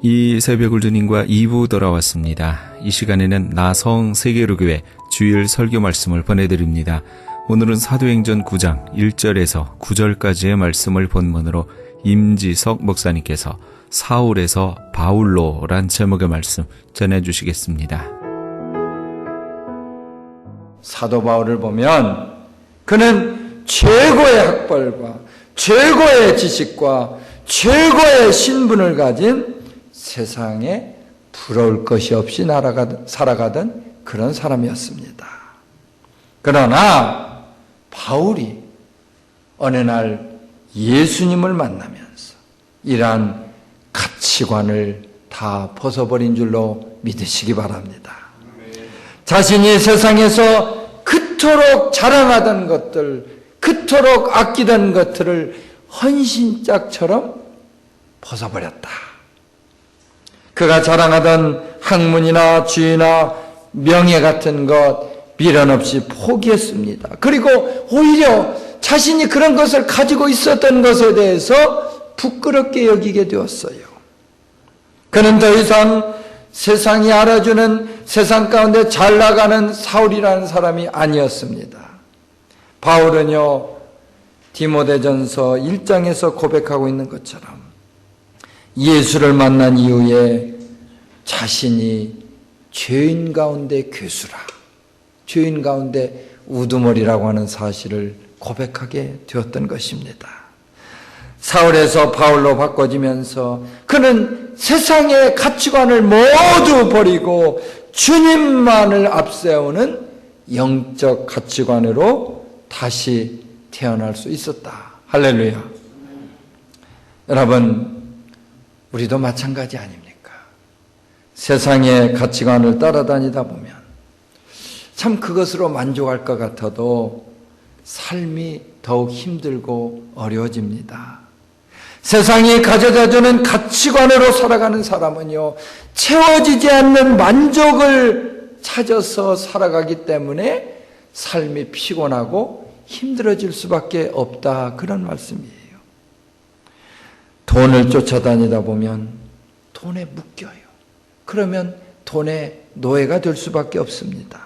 이 새벽을 주님과 2부 돌아왔습니다. 이 시간에는 나성 세계로교회 주일 설교 말씀을 보내드립니다. 오늘은 사도행전 9장 1절에서 9절까지의 말씀을 본문으로 임지석 목사님께서 사울에서 바울로란 제목의 말씀 전해주시겠습니다. 사도 바울을 보면 그는 최고의 학벌과 최고의 지식과 최고의 신분을 가진 세상에 부러울 것이 없이 살아가던 그런 사람이었습니다. 그러나 바울이 어느 날 예수님을 만나면서 이러한 가치관을 다 벗어버린 줄로 믿으시기 바랍니다. 자신이 세상에서 그토록 자랑하던 것들, 그토록 아끼던 것들을 헌신짝처럼 벗어버렸다. 그가 자랑하던 학문이나 지위나 명예 같은 것 미련 없이 포기했습니다. 그리고 오히려 자신이 그런 것을 가지고 있었던 것에 대해서 부끄럽게 여기게 되었어요. 그는 더 이상 세상이 알아주는 세상 가운데 잘 나가는 사울이라는 사람이 아니었습니다. 바울은요, 디모데전서 1장에서 고백하고 있는 것처럼 예수를 만난 이후에 자신이 죄인 가운데 괴수라, 죄인 가운데 우두머리라고 하는 사실을 고백하게 되었던 것입니다. 사울에서 바울로 바꿔지면서 그는 세상의 가치관을 모두 버리고 주님만을 앞세우는 영적 가치관으로 다시 태어날 수 있었다. 할렐루야. 여러분, 우리도 마찬가지 아닙니까? 세상의 가치관을 따라다니다 보면 참 그것으로 만족할 것 같아도 삶이 더욱 힘들고 어려워집니다. 세상이 가져다주는 가치관으로 살아가는 사람은요, 채워지지 않는 만족을 찾아서 살아가기 때문에 삶이 피곤하고 힘들어질 수밖에 없다. 그런 말씀이에요. 돈을 쫓아다니다 보면 돈에 묶여요. 그러면 돈의 노예가 될 수밖에 없습니다.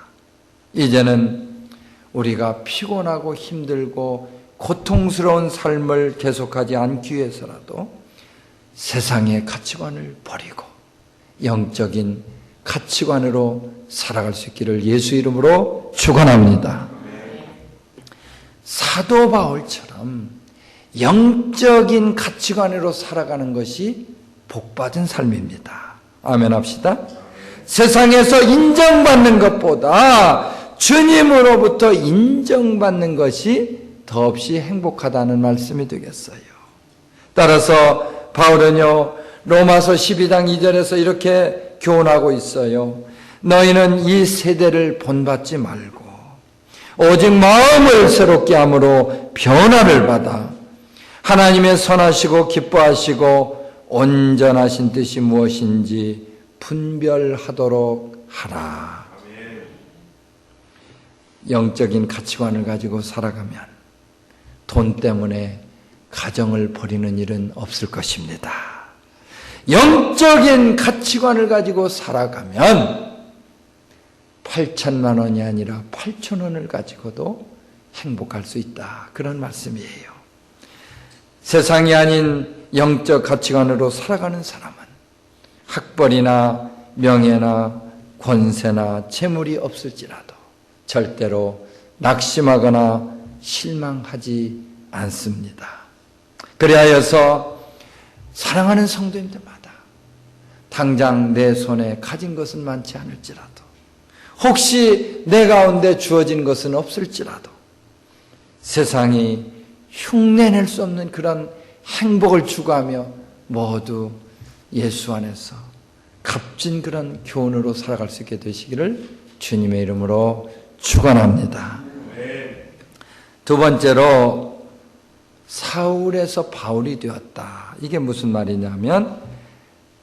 이제는 우리가 피곤하고 힘들고 고통스러운 삶을 계속하지 않기 위해서라도 세상의 가치관을 버리고 영적인 가치관으로 살아갈 수 있기를 예수 이름으로 축원합니다. 사도 바울처럼 영적인 가치관으로 살아가는 것이 복받은 삶입니다. 아멘 합시다. 세상에서 인정받는 것보다 주님으로부터 인정받는 것이 더없이 행복하다는 말씀이 되겠어요. 따라서 바울은요, 로마서 12장 2절에서 이렇게 교훈하고 있어요. 너희는 이 세대를 본받지 말고 오직 마음을 새롭게 함으로 변화를 받아 하나님의 선하시고 기뻐하시고 온전하신 뜻이 무엇인지 분별하도록 하라. 영적인 가치관을 가지고 살아가면 돈 때문에 가정을 버리는 일은 없을 것입니다. 영적인 가치관을 가지고 살아가면 8천만 원이 아니라 8천 원을 가지고도 행복할 수 있다. 그런 말씀이에요. 세상이 아닌 영적 가치관으로 살아가는 사람은 학벌이나 명예나 권세나 재물이 없을지라도 절대로 낙심하거나 실망하지 않습니다. 그리하여서 사랑하는 성도님들마다 당장 내 손에 가진 것은 많지 않을지라도 혹시 내 가운데 주어진 것은 없을지라도 세상이 흉내낼 수 없는 그런 행복을 추구하며 모두 예수 안에서 값진 그런 교훈으로 살아갈 수 있게 되시기를 주님의 이름으로 축원합니다. 두 번째로 사울에서 바울이 되었다. 이게 무슨 말이냐면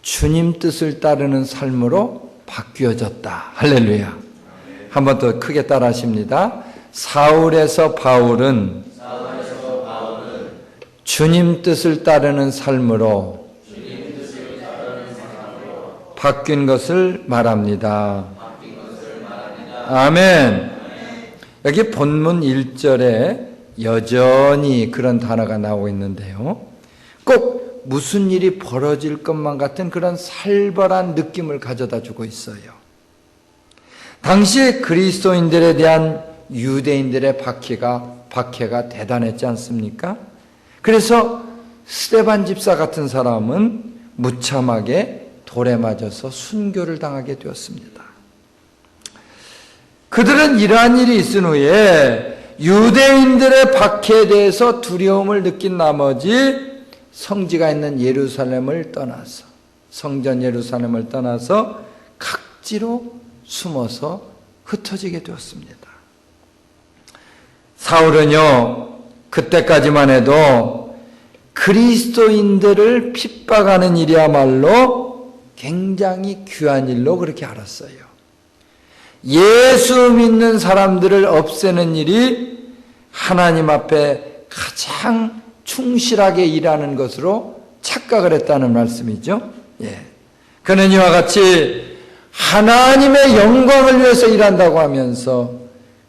주님 뜻을 따르는 삶으로 바뀌어졌다. 할렐루야. 한 번 더 크게 따라 하십니다. 사울에서 바울은 주님 뜻을 따르는 삶으로 바뀐 것을 말합니다. 아멘. 여기 본문 1절에 여전히 그런 단어가 나오고 있는데요. 꼭 무슨 일이 벌어질 것만 같은 그런 살벌한 느낌을 가져다 주고 있어요. 당시에 그리스도인들에 대한 유대인들의 박해가 대단했지 않습니까? 그래서 스데반 집사 같은 사람은 무참하게 돌에 맞아서 순교를 당하게 되었습니다. 그들은 이러한 일이 있은 후에 유대인들의 박해에 대해서 두려움을 느낀 나머지 성지가 있는 예루살렘을 떠나서, 성전 예루살렘을 떠나서 각지로 숨어서 흩어지게 되었습니다. 사울은요, 그때까지만 해도 그리스도인들을 핍박하는 일이야말로 굉장히 귀한 일로 그렇게 알았어요. 예수 믿는 사람들을 없애는 일이 하나님 앞에 가장 충실하게 일하는 것으로 착각을 했다는 말씀이죠. 그는 이와 같이 하나님의 영광을 위해서 일한다고 하면서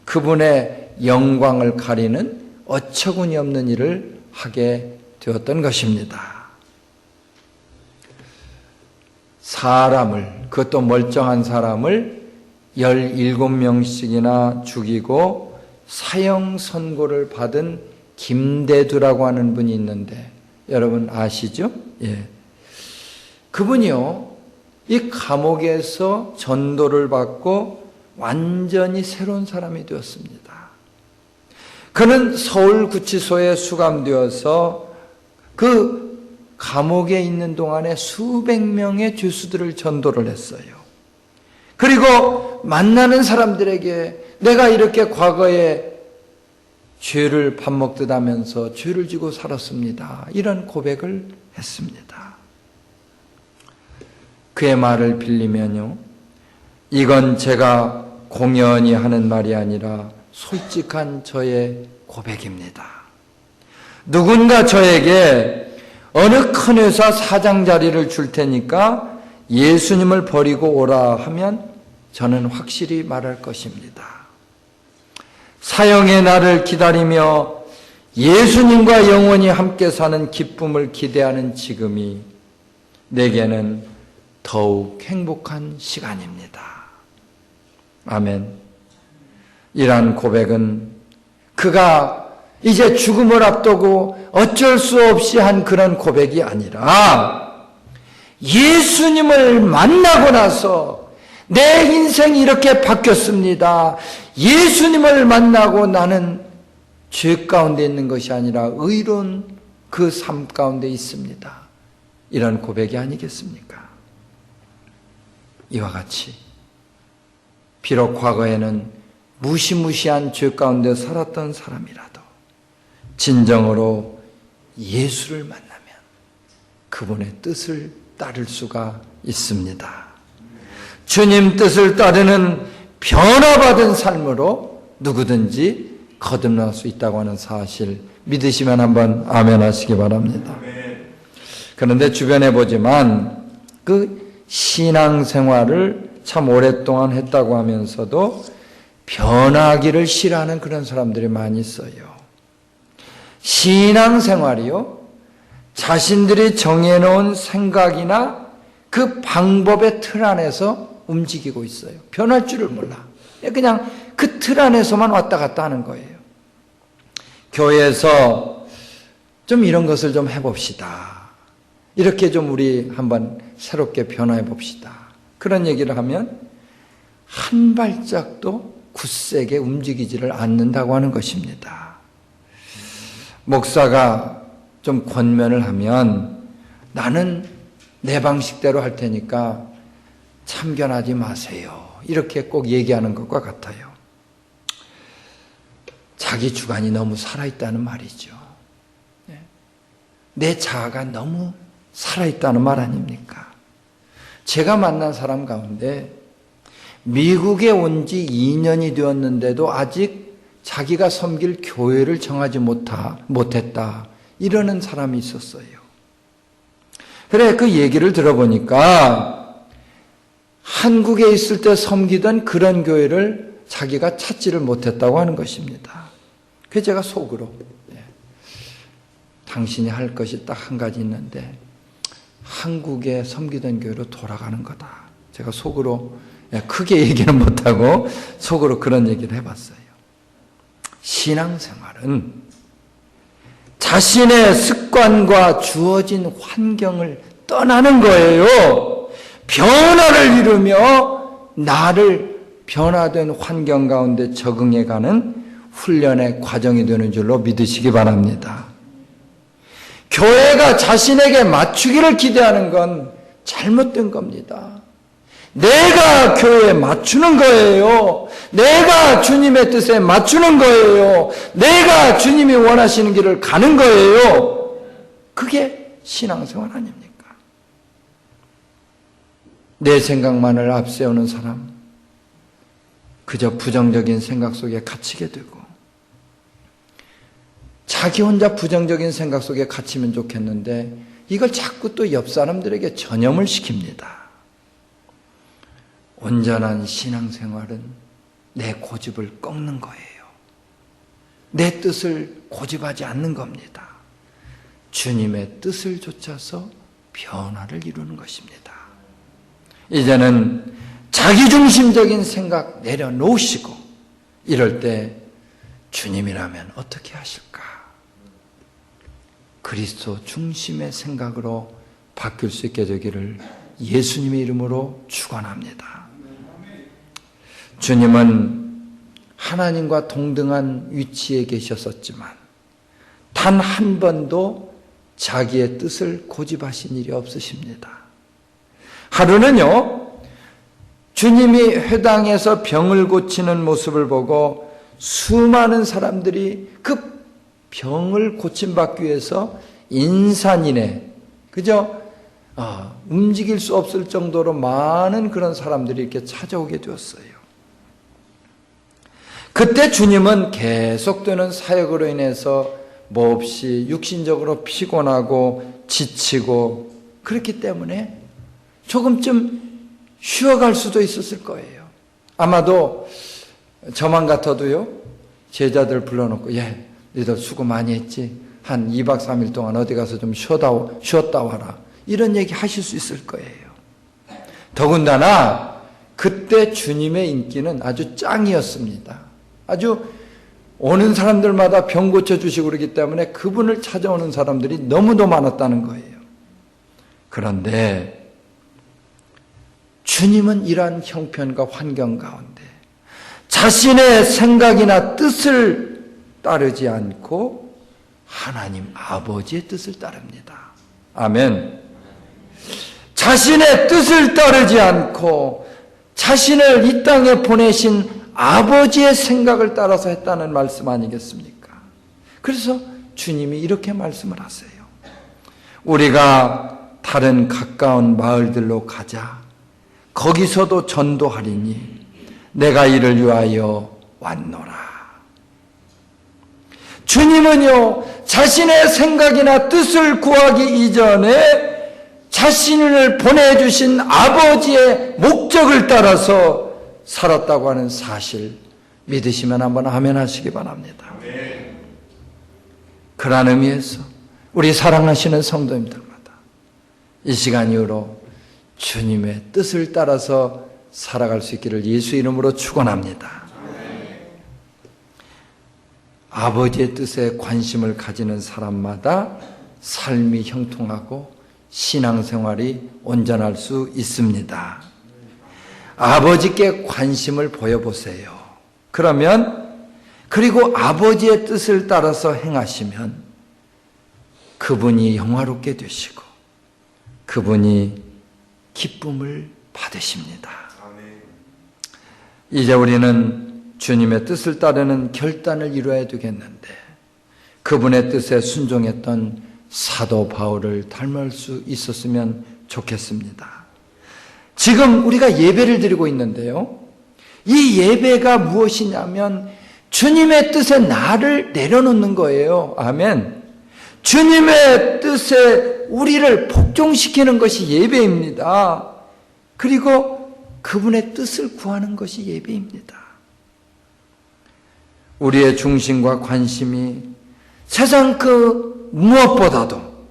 그분의 영광을 가리는 어처구니 없는 일을 하게 되었던 것입니다. 사람을, 그것도 멀쩡한 사람을 17명씩이나 죽이고 사형 선고를 받은 김대두라고 하는 분이 있는데 여러분 아시죠? 그분이요, 이 감옥에서 전도를 받고 완전히 새로운 사람이 되었습니다. 그는 서울구치소에 수감되어서 그 감옥에 있는 동안에 수백 명의 죄수들을 전도를 했어요. 그리고 만나는 사람들에게 내가 이렇게 과거에 죄를 밥 먹듯 하면서 죄를 지고 살았습니다. 이런 고백을 했습니다. 그의 말을 빌리면요, 이건 제가 공연히 하는 말이 아니라 솔직한 저의 고백입니다. 누군가 저에게 어느 큰 회사 사장 자리를 줄 테니까 예수님을 버리고 오라 하면 저는 확실히 말할 것입니다. 사형의 날을 기다리며 예수님과 영원히 함께 사는 기쁨을 기대하는 지금이 내게는 더욱 행복한 시간입니다. 아멘. 이러한 고백은 그가 이제 죽음을 앞두고 어쩔 수 없이 한 그런 고백이 아니라 예수님을 만나고 나서 내 인생이 이렇게 바뀌었습니다. 예수님을 만나고 나는 죄 가운데 있는 것이 아니라 의로운 그 삶 가운데 있습니다. 이런 고백이 아니겠습니까? 이와 같이 비록 과거에는 무시무시한 죄 가운데 살았던 사람이라도 진정으로 예수를 만나면 그분의 뜻을 따를 수가 있습니다. 주님 뜻을 따르는 변화받은 삶으로 누구든지 거듭날 수 있다고 하는 사실 믿으시면 한번 아멘 하시기 바랍니다. 그런데 주변에 보지만 그 신앙생활을 참 오랫동안 했다고 하면서도 변하기를 싫어하는 그런 사람들이 많이 있어요. 신앙생활이요, 자신들이 정해놓은 생각이나 그 방법의 틀 안에서 움직이고 있어요. 변할 줄을 몰라. 그냥 그 틀 안에서만 왔다 갔다 하는 거예요. 교회에서 좀 이런 것을 좀 해봅시다. 이렇게 좀 우리 한번 새롭게 변화해 봅시다. 그런 얘기를 하면 한 발짝도 굳세게 움직이지를 않는다고 하는 것입니다. 목사가 좀 권면을 하면 나는 내 방식대로 할 테니까 참견하지 마세요. 이렇게 꼭 얘기하는 것과 같아요. 자기 주관이 너무 살아있다는 말이죠. 내 자아가 너무 살아있다는 말 아닙니까? 제가 만난 사람 가운데 미국에 온 지 2년이 되었는데도 아직 자기가 섬길 교회를 정하지 못했다. 이러는 사람이 있었어요. 그래, 그 얘기를 들어보니까 한국에 있을 때 섬기던 그런 교회를 자기가 찾지를 못했다고 하는 것입니다. 그래서 제가 속으로 당신이 할 것이 딱 한 가지 있는데 한국에 섬기던 교회로 돌아가는 거다. 제가 속으로 크게 얘기는 못하고 속으로 그런 얘기를 해봤어요. 신앙생활은 자신의 습관과 주어진 환경을 떠나는 거예요. 변화를 이루며 나를 변화된 환경 가운데 적응해가는 훈련의 과정이 되는 줄로 믿으시기 바랍니다. 교회가 자신에게 맞추기를 기대하는 건 잘못된 겁니다. 내가 교회에 맞추는 거예요. 내가 주님의 뜻에 맞추는 거예요. 내가 주님이 원하시는 길을 가는 거예요. 그게 신앙생활 아닙니까? 내 생각만을 앞세우는 사람, 그저 부정적인 생각 속에 갇히게 되고 자기 혼자 부정적인 생각 속에 갇히면 좋겠는데 이걸 자꾸 또 옆 사람들에게 전염을 시킵니다. 온전한 신앙생활은 내 고집을 꺾는 거예요. 내 뜻을 고집하지 않는 겁니다. 주님의 뜻을 좇아서 변화를 이루는 것입니다. 이제는 자기중심적인 생각 내려놓으시고 이럴 때 주님이라면 어떻게 하실까? 그리스도 중심의 생각으로 바뀔 수 있게 되기를 예수님의 이름으로 축원합니다. 주님은 하나님과 동등한 위치에 계셨었지만 단 한 번도 자기의 뜻을 고집하신 일이 없으십니다. 하루는요, 주님이 회당에서 병을 고치는 모습을 보고 수많은 사람들이 그 병을 고침받기 위해서 인산이네, 그죠? 움직일 수 없을 정도로 많은 그런 사람들이 이렇게 찾아오게 되었어요. 그때 주님은 계속되는 사역으로 인해서 몹시 육신적으로 피곤하고 지치고 그렇기 때문에 조금쯤 쉬어갈 수도 있었을 거예요. 아마도 저만 같아도요, 제자들 불러놓고 너희들 수고 많이 했지? 한 2박 3일 동안 어디 가서 좀 쉬었다 와라. 이런 얘기 하실 수 있을 거예요. 더군다나 그때 주님의 인기는 아주 짱이었습니다. 아주 오는 사람들마다 병 고쳐주시고 그러기 때문에 그분을 찾아오는 사람들이 너무도 많았다는 거예요. 그런데 주님은 이러한 형편과 환경 가운데 자신의 생각이나 뜻을 따르지 않고 하나님 아버지의 뜻을 따릅니다. 아멘. 자신의 뜻을 따르지 않고 자신을 이 땅에 보내신 아버지의 생각을 따라서 했다는 말씀 아니겠습니까? 그래서 주님이 이렇게 말씀을 하세요. 우리가 다른 가까운 마을들로 가자. 거기서도 전도하리니 내가 이를 위하여 왔노라. 주님은요, 자신의 생각이나 뜻을 구하기 이전에 자신을 보내주신 아버지의 목적을 따라서 살았다고 하는 사실 믿으시면 한번 아멘 하시기 바랍니다. 그런 의미에서 우리 사랑하시는 성도님들마다 이 시간 이후로 주님의 뜻을 따라서 살아갈 수 있기를 예수 이름으로 축원합니다. 아버지의 뜻에 관심을 가지는 사람마다 삶이 형통하고 신앙생활이 온전할 수 있습니다. 아버지께 관심을 보여보세요. 그리고 아버지의 뜻을 따라서 행하시면 그분이 영화롭게 되시고 그분이 기쁨을 받으십니다. 이제 우리는 주님의 뜻을 따르는 결단을 이루어야 되겠는데 그분의 뜻에 순종했던 사도 바울을 닮을 수 있었으면 좋겠습니다. 지금 우리가 예배를 드리고 있는데요, 이 예배가 무엇이냐면 주님의 뜻에 나를 내려놓는 거예요. 아멘. 주님의 뜻에 우리를 복종시키는 것이 예배입니다. 그리고 그분의 뜻을 구하는 것이 예배입니다. 우리의 중심과 관심이 세상 그 무엇보다도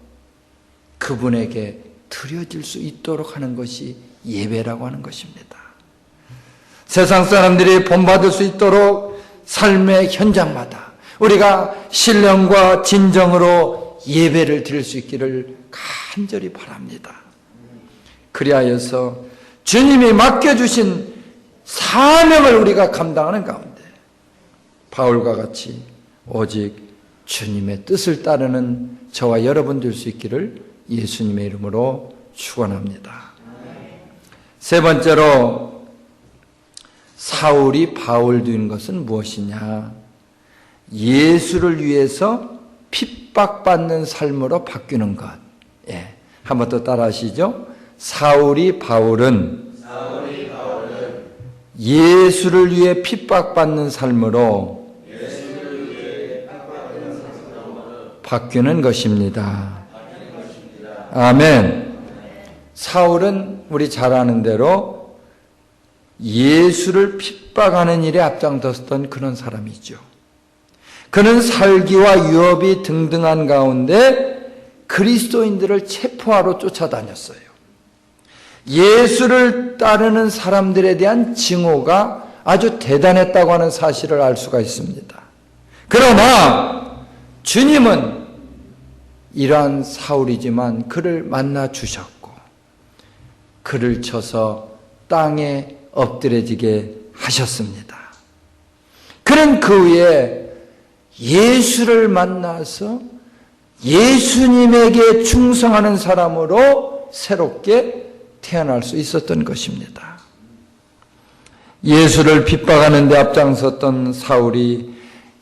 그분에게 드려질 수 있도록 하는 것이 예배라고 하는 것입니다. 세상 사람들이 본받을 수 있도록 삶의 현장마다 우리가 신령과 진정으로 예배를 드릴 수 있기를 간절히 바랍니다. 그리하여서 주님이 맡겨주신 사명을 우리가 감당하는 가운데 바울과 같이 오직 주님의 뜻을 따르는 저와 여러분 될 수 있기를 예수님의 이름으로 축원합니다. 세 번째로 사울이 바울 된 것은 무엇이냐? 예수를 위해서 핍박받는 삶으로 바뀌는 것. 예, 한번 더 따라하시죠. 사울이 바울은 예수를 위해 핍박받는 삶으로 바뀌는 것입니다. 아멘. 사울은 우리 잘 아는 대로 예수를 핍박하는 일에 앞장섰던 그런 사람이죠. 그는 살기와 유업이 등등한 가운데 그리스도인들을 체포하러 쫓아다녔어요. 예수를 따르는 사람들에 대한 증오가 아주 대단했다고 하는 사실을 알 수가 있습니다. 그러나 주님은 이러한 사울이지만 그를 만나 주셨고 그를 쳐서 땅에 엎드려지게 하셨습니다. 그는 그 후에 예수를 만나서 예수님에게 충성하는 사람으로 새롭게 태어날 수 있었던 것입니다. 예수를 핍박하는 데 앞장섰던 사울이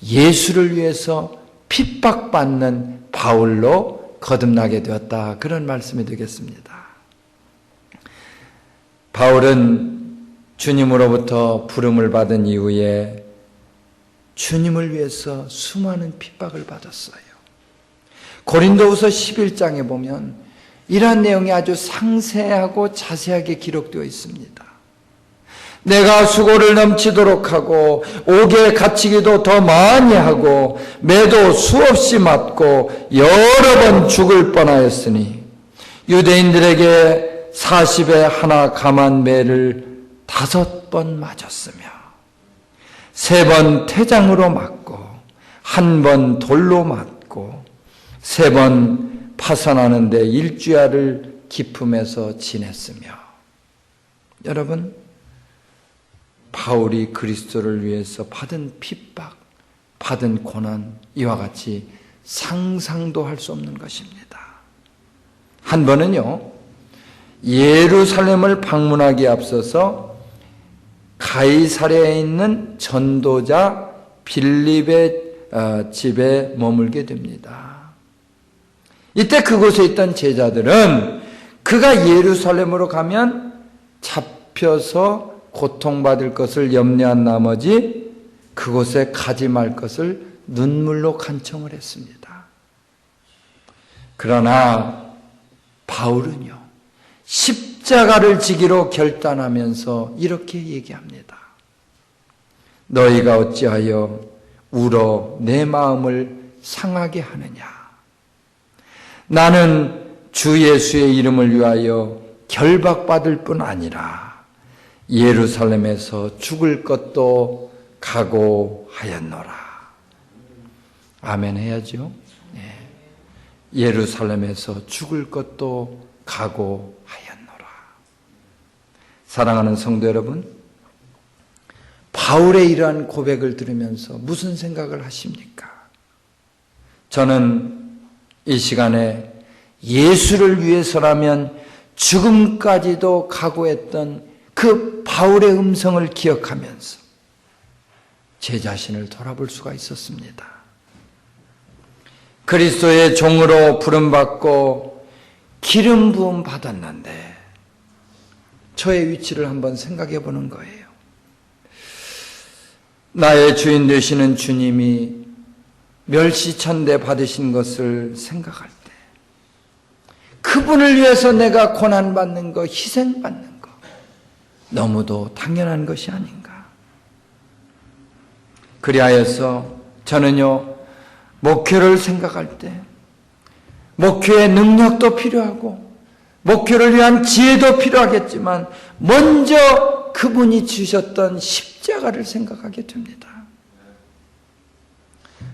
예수를 위해서 핍박받는 바울로 거듭나게 되었다. 그런 말씀이 되겠습니다. 바울은 주님으로부터 부름을 받은 이후에 주님을 위해서 수많은 핍박을 받았어요. 고린도후서 11장에 보면 이러한 내용이 아주 상세하고 자세하게 기록되어 있습니다. 내가 수고를 넘치도록 하고 옥에 갇히기도 더 많이 하고 매도 수없이 맞고 여러 번 죽을 뻔하였으니 유대인들에게 40에 하나 감한 매를 5번 맞았으며 3번 태장으로 맞고 1번 돌로 맞고 3번 파선하는데 일주야를 기품에서 지냈으며. 여러분, 바울이 그리스도를 위해서 받은 핍박, 받은 고난, 이와 같이 상상도 할 수 없는 것입니다. 한 번은요, 예루살렘을 방문하기에 앞서서 가이사랴에 있는 전도자 빌립의 집에 머물게 됩니다. 이때 그곳에 있던 제자들은 그가 예루살렘으로 가면 잡혀서 고통받을 것을 염려한 나머지 그곳에 가지 말 것을 눈물로 간청을 했습니다. 그러나 바울은요, 십자가를 지기로 결단하면서 이렇게 얘기합니다. 너희가 어찌하여 울어 내 마음을 상하게 하느냐? 나는 주 예수의 이름을 위하여 결박받을 뿐 아니라 예루살렘에서 죽을 것도 각오하였노라. 아멘 해야죠. 네. 예루살렘에서 죽을 것도 각오하였노라. 사랑하는 성도 여러분, 바울의 이러한 고백을 들으면서 무슨 생각을 하십니까? 저는 이 시간에 예수를 위해서라면 죽음까지도 각오했던 그 바울의 음성을 기억하면서 제 자신을 돌아볼 수가 있었습니다. 그리스도의 종으로 부름받고 기름 부음 받았는데 저의 위치를 한번 생각해 보는 거예요. 나의 주인 되시는 주님이 멸시천대 받으신 것을 생각할 때 그분을 위해서 내가 고난받는 거, 희생받는 거, 너무도 당연한 것이 아닌가. 그리하여서 저는요, 목회를 생각할 때 목회의 능력도 필요하고 목회를 위한 지혜도 필요하겠지만 먼저 그분이 주셨던 십자가를 생각하게 됩니다.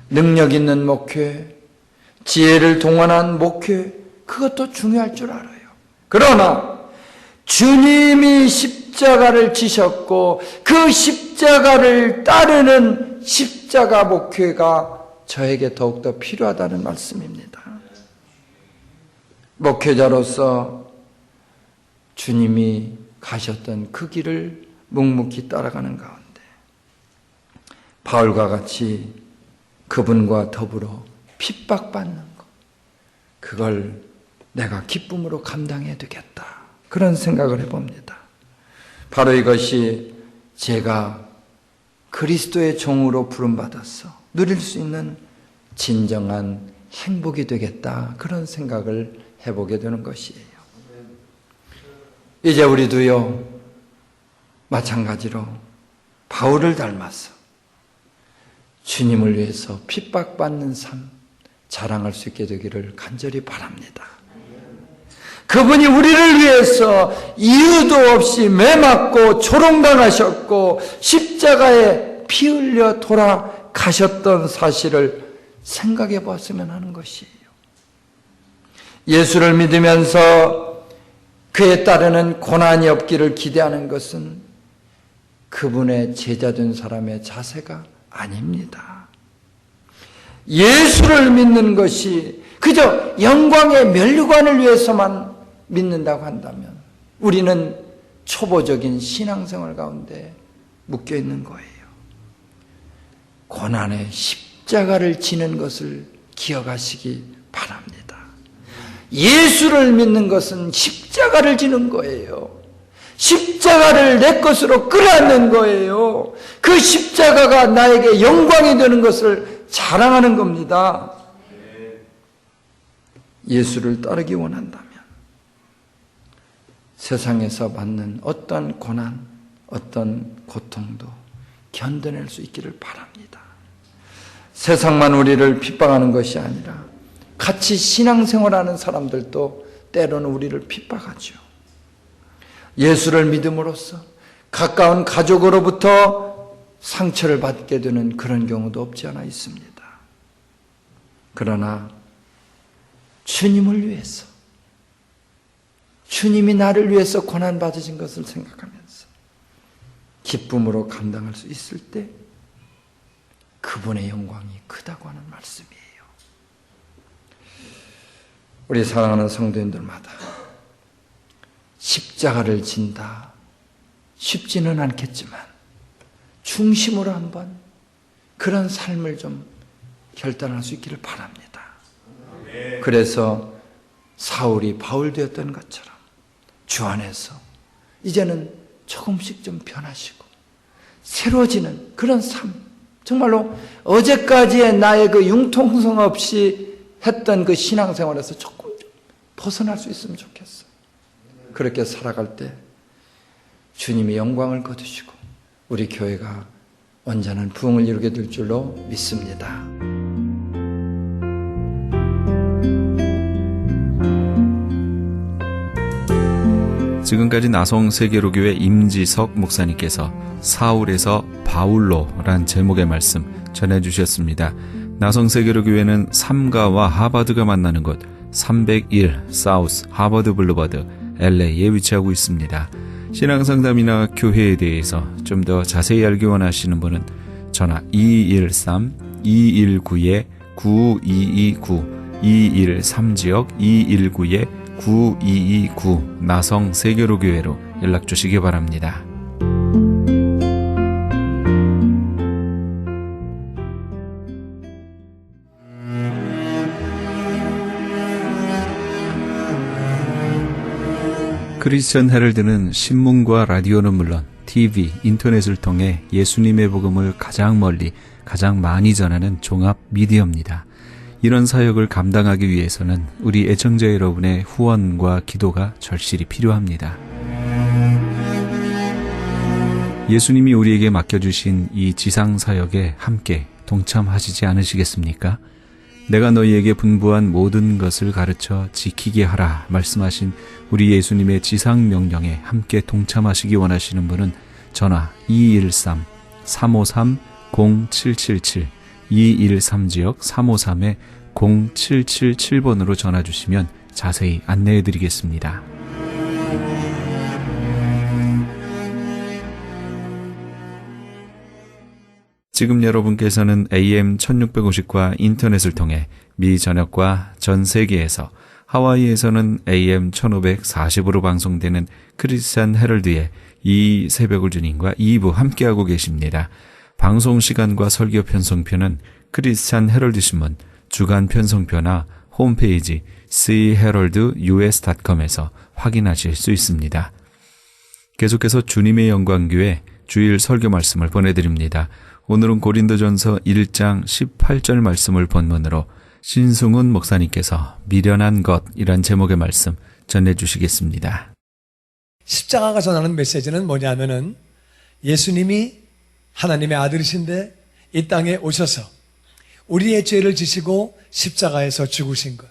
능력 있는 목회, 지혜를 동원한 목회, 그것도 중요할 줄 알아요. 그러나 주님이 십자가를 지셨고 그 십자가를 따르는 십자가 목회가 저에게 더욱더 필요하다는 말씀입니다. 목회자로서 주님이 가셨던 그 길을 묵묵히 따라가는 가운데 바울과 같이 그분과 더불어 핍박받는 것, 그걸 내가 기쁨으로 감당해야 되겠다, 그런 생각을 해봅니다. 바로 이것이 제가 그리스도의 종으로 부름받아서 누릴 수 있는 진정한 행복이 되겠다, 그런 생각을 해보게 되는 것이에요. 이제 우리도요, 마찬가지로 바울을 닮아서 주님을 위해서 핍박받는 삶 자랑할 수 있게 되기를 간절히 바랍니다. 그분이 우리를 위해서 이유도 없이 매맞고 조롱당하셨고 십자가에 피 흘려 돌아가셨던 사실을 생각해 보았으면 하는 것이에요. 예수를 믿으면서 그에 따르는 고난이 없기를 기대하는 것은 그분의 제자된 사람의 자세가 아닙니다. 예수를 믿는 것이 그저 영광의 면류관을 위해서만 믿는다고 한다면 우리는 초보적인 신앙생활 가운데 묶여 있는 거예요. 고난의 십자가를 지는 것을 기억하시기 바랍니다. 예수를 믿는 것은 십자가를 지는 거예요. 십자가를 내 것으로 끌어안는 거예요. 그 십자가가 나에게 영광이 되는 것을 자랑하는 겁니다. 예수를 따르기 원한다면 세상에서 받는 어떤 고난, 어떤 고통도 견뎌낼 수 있기를 바랍니다. 세상만 우리를 핍박하는 것이 아니라 같이 신앙생활하는 사람들도 때로는 우리를 핍박하죠. 예수를 믿음으로써 가까운 가족으로부터 상처를 받게 되는 그런 경우도 없지 않아 있습니다. 그러나 주님을 위해서, 주님이 나를 위해서 고난받으신 것을 생각하면서 기쁨으로 감당할 수 있을 때 그분의 영광이 크다고 하는 말씀이에요. 우리 사랑하는 성도님들마다 십자가를 진다 쉽지는 않겠지만 중심으로 한번 그런 삶을 좀 결단할 수 있기를 바랍니다. 그래서 사울이 바울 되었던 것처럼 주 안에서 이제는 조금씩 좀 변하시고 새로워지는 그런 삶, 정말로 어제까지의 나의 그 융통성 없이 했던 그 신앙생활에서 조금 좀 벗어날 수 있으면 좋겠어. 그렇게 살아갈 때 주님이 영광을 거두시고 우리 교회가 온전한 부흥을 이루게 될 줄로 믿습니다. 지금까지 나성세계로교회 임지석 목사님께서 사울에서 바울로란 제목의 말씀 전해주셨습니다. 나성세계로교회는 삼가와 하버드가 만나는 곳 301 사우스 하버드 블루버드 LA에 위치하고 있습니다. 신앙상담이나 교회에 대해서 좀 더 자세히 알기 원하시는 분은 전화 213-219-9229 213지역 219-9229 나성세계로교회로 연락 주시기 바랍니다. 크리스천 헤럴드는 신문과 라디오는 물론 TV, 인터넷을 통해 예수님의 복음을 가장 멀리, 가장 많이 전하는 종합 미디어입니다. 이런 사역을 감당하기 위해서는 우리 애청자 여러분의 후원과 기도가 절실히 필요합니다. 예수님이 우리에게 맡겨주신 이 지상사역에 함께 동참하시지 않으시겠습니까? 내가 너희에게 분부한 모든 것을 가르쳐 지키게 하라 말씀하신 우리 예수님의 지상명령에 함께 동참하시기 원하시는 분은 전화 213-353-0777 213지역 353-0777번으로 전화 주시면 자세히 안내해 드리겠습니다. 지금 여러분께서는 AM 1650과 인터넷을 통해 미 전역과 전 세계에서 하와이에서는 AM 1540으로 방송되는 크리스찬 헤럴드의 이 새벽을 주님과 2부 함께하고 계십니다. 방송 시간과 설교 편성표는 크리스찬 헤럴드 신문 주간 편성표나 홈페이지 cheraldus.com에서 확인하실 수 있습니다. 계속해서 주님의 영광교회 주일 설교 말씀을 보내드립니다. 오늘은 고린도전서 1장 18절 말씀을 본문으로 신승훈 목사님께서 미련한 것이란 제목의 말씀 전해주시겠습니다. 십자가가 전하는 메시지는 뭐냐면은 예수님이 하나님의 아들이신데 이 땅에 오셔서 우리의 죄를 지시고 십자가에서 죽으신 것.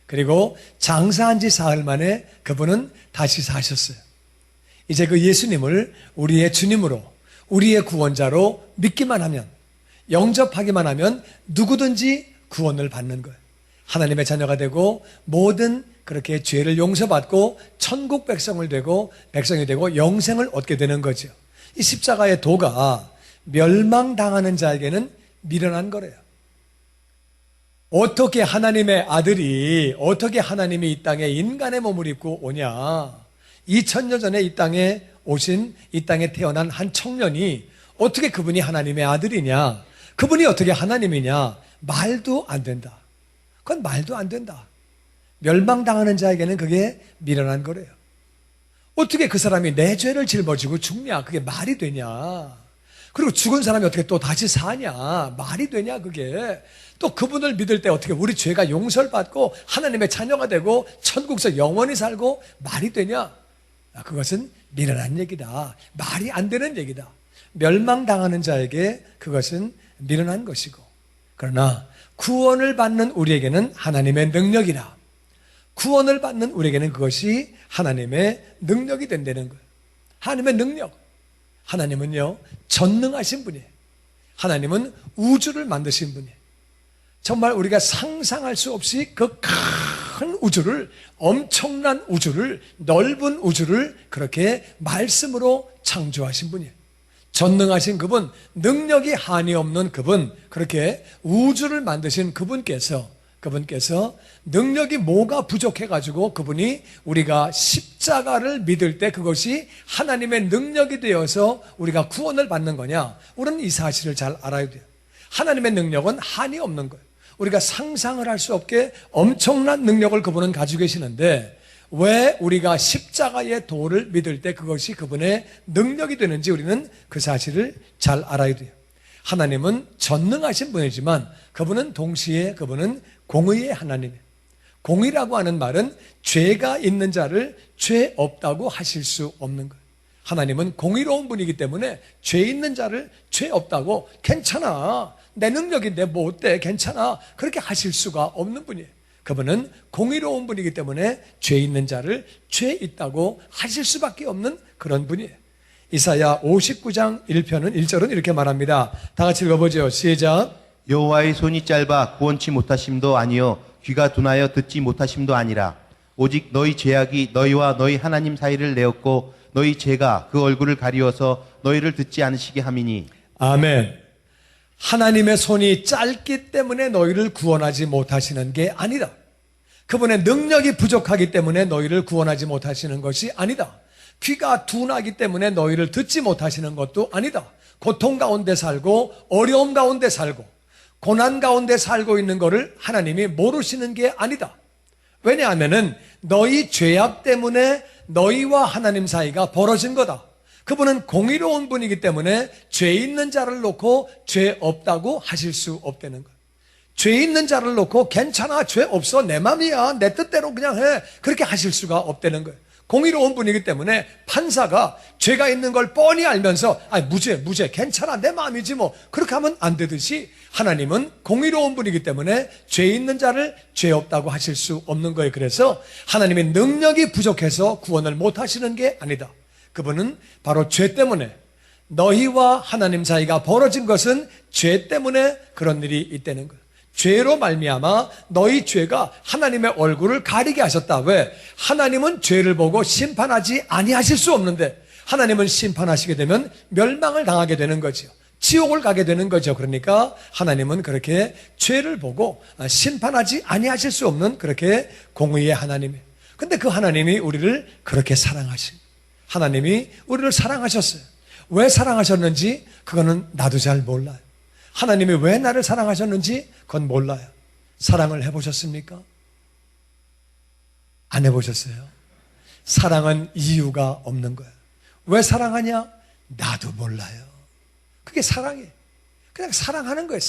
그리고 장사한 지 사흘 만에 그분은 다시 사셨어요. 이제 그 예수님을 우리의 주님으로 우리의 구원자로 믿기만 하면, 영접하기만 하면 누구든지 구원을 받는 거예요. 하나님의 자녀가 되고 모든 그렇게 죄를 용서받고 천국 백성이 되고 영생을 얻게 되는 거죠. 이 십자가의 도가 멸망당하는 자에게는 미련한 거래요. 어떻게 하나님의 아들이, 어떻게 하나님이 이 땅에 인간의 몸을 입고 오냐. 2000년 전에 이 땅에 오신, 이 땅에 태어난 한 청년이 어떻게 그분이 하나님의 아들이냐, 그분이 어떻게 하나님이냐, 말도 안 된다. 그건 말도 안 된다. 멸망당하는 자에게는 그게 미련한 거래요. 어떻게 그 사람이 내 죄를 짊어지고 죽냐, 그게 말이 되냐. 그리고 죽은 사람이 어떻게 또 다시 사냐, 말이 되냐. 그게 또 그분을 믿을 때 어떻게 우리 죄가 용서를 받고 하나님의 자녀가 되고 천국에서 영원히 살고 말이 되냐. 그것은 미련한 얘기다. 말이 안 되는 얘기다. 멸망당하는 자에게 그것은 미련한 것이고, 그러나 구원을 받는 우리에게는 하나님의 능력이라. 구원을 받는 우리에게는 그것이 하나님의 능력이 된다는 거예요. 하나님의 능력. 하나님은요, 전능하신 분이에요. 하나님은 우주를 만드신 분이에요. 정말 우리가 상상할 수 없이 그 큰 우주를, 엄청난 우주를, 넓은 우주를 그렇게 말씀으로 창조하신 분이에요. 전능하신 그분, 능력이 한이 없는 그분, 그렇게 우주를 만드신 그분께서 능력이 뭐가 부족해가지고 그분이 우리가 십자가를 믿을 때 그것이 하나님의 능력이 되어서 우리가 구원을 받는 거냐? 우리는 이 사실을 잘 알아야 돼요. 하나님의 능력은 한이 없는 거예요. 우리가 상상을 할 수 없게 엄청난 능력을 그분은 가지고 계시는데 왜 우리가 십자가의 도를 믿을 때 그것이 그분의 능력이 되는지 우리는 그 사실을 잘 알아야 돼요. 하나님은 전능하신 분이지만 그분은 동시에 그분은 공의의 하나님이에요. 공의라고 하는 말은 죄가 있는 자를 죄 없다고 하실 수 없는 거예요. 하나님은 공의로운 분이기 때문에 죄 있는 자를 죄 없다고, 괜찮아, 내 능력인데 뭐 어때, 괜찮아, 그렇게 하실 수가 없는 분이에요. 그분은 공의로운 분이기 때문에 죄 있는 자를 죄 있다고 하실 수밖에 없는 그런 분이에요. 이사야 59장 1편은 1절은 이렇게 말합니다. 다 같이 읽어보죠. 시작. 여호와의 손이 짧아 구원치 못하심도 아니요 귀가 둔하여 듣지 못하심도 아니라 오직 너희 죄악이 너희와 너희 하나님 사이를 내었고 너희 죄가 그 얼굴을 가리워서 너희를 듣지 않으시게 함이니. 아멘. 하나님의 손이 짧기 때문에 너희를 구원하지 못하시는 게 아니다. 그분의 능력이 부족하기 때문에 너희를 구원하지 못하시는 것이 아니다. 귀가 둔하기 때문에 너희를 듣지 못하시는 것도 아니다. 고통 가운데 살고 어려움 가운데 살고 고난 가운데 살고 있는 것을 하나님이 모르시는 게 아니다. 왜냐하면은 너희 죄악 때문에 너희와 하나님 사이가 벌어진 거다. 그분은 공의로운 분이기 때문에 죄 있는 자를 놓고 죄 없다고 하실 수 없다는 거예요. 죄 있는 자를 놓고 괜찮아, 죄 없어, 내 맘이야, 내 뜻대로 그냥 해, 그렇게 하실 수가 없다는 거예요. 공의로운 분이기 때문에 판사가 죄가 있는 걸 뻔히 알면서 무죄 괜찮아 내 마음이지 뭐 그렇게 하면 안 되듯이 하나님은 공의로운 분이기 때문에 죄 있는 자를 죄 없다고 하실 수 없는 거예요. 그래서 하나님의 능력이 부족해서 구원을 못 하시는 게 아니다. 그분은 바로 죄 때문에 너희와 하나님 사이가 벌어진 것은 죄 때문에 그런 일이 있다는 거예요. 죄로 말미암아 너희 죄가 하나님의 얼굴을 가리게 하셨다. 왜? 하나님은 죄를 보고 심판하지 아니하실 수 없는데 하나님은 심판하시게 되면 멸망을 당하게 되는 거죠. 지옥을 가게 되는 거죠. 그러니까 하나님은 그렇게 죄를 보고 심판하지 아니하실 수 없는 그렇게 공의의 하나님이에요. 근데 그 하나님이 우리를 그렇게 사랑하신 하나님이 우리를 사랑하셨어요. 왜 사랑하셨는지 그거는 나도 잘 몰라요. 하나님이 왜 나를 사랑하셨는지 그건 몰라요. 사랑을 해보셨습니까? 안 해보셨어요? 사랑은 이유가 없는 거예요. 왜 사랑하냐? 나도 몰라요. 그게 사랑이에요. 그냥 사랑하는 거예요.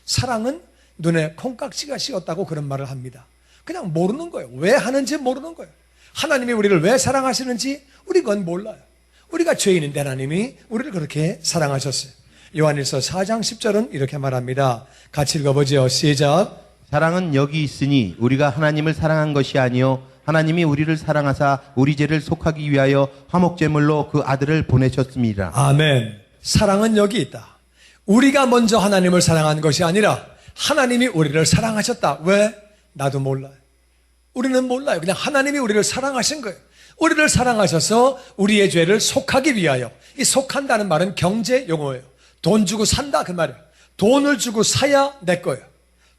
사랑은 눈에 콩깍지가 씌었다고 그런 말을 합니다. 그냥 모르는 거예요. 왜 하는지 모르는 거예요. 하나님이 우리를 왜 사랑하시는지 우리 그건 몰라요. 우리가 죄인인데 하나님이 우리를 그렇게 사랑하셨어요. 요한일서 4장 10절은 이렇게 말합니다. 같이 읽어보죠. 시작. 사랑은 여기 있으니 우리가 하나님을 사랑한 것이 아니요 하나님이 우리를 사랑하사 우리 죄를 속하기 위하여 화목제물로 그 아들을 보내셨습니다. 아멘. 사랑은 여기 있다. 우리가 먼저 하나님을 사랑한 것이 아니라 하나님이 우리를 사랑하셨다. 왜? 나도 몰라요. 우리는 몰라요. 그냥 하나님이 우리를 사랑하신 거예요. 우리를 사랑하셔서 우리의 죄를 속하기 위하여. 이 속한다는 말은 경제 용어예요. 돈 주고 산다 그 말이에요. 돈을 주고 사야 내 거예요.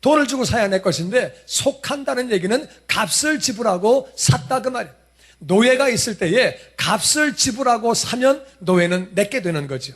돈을 주고 사야 내 것인데 속한다는 얘기는 값을 지불하고 샀다 그 말이에요. 노예가 있을 때에 값을 지불하고 사면 노예는 내게 되는 거죠.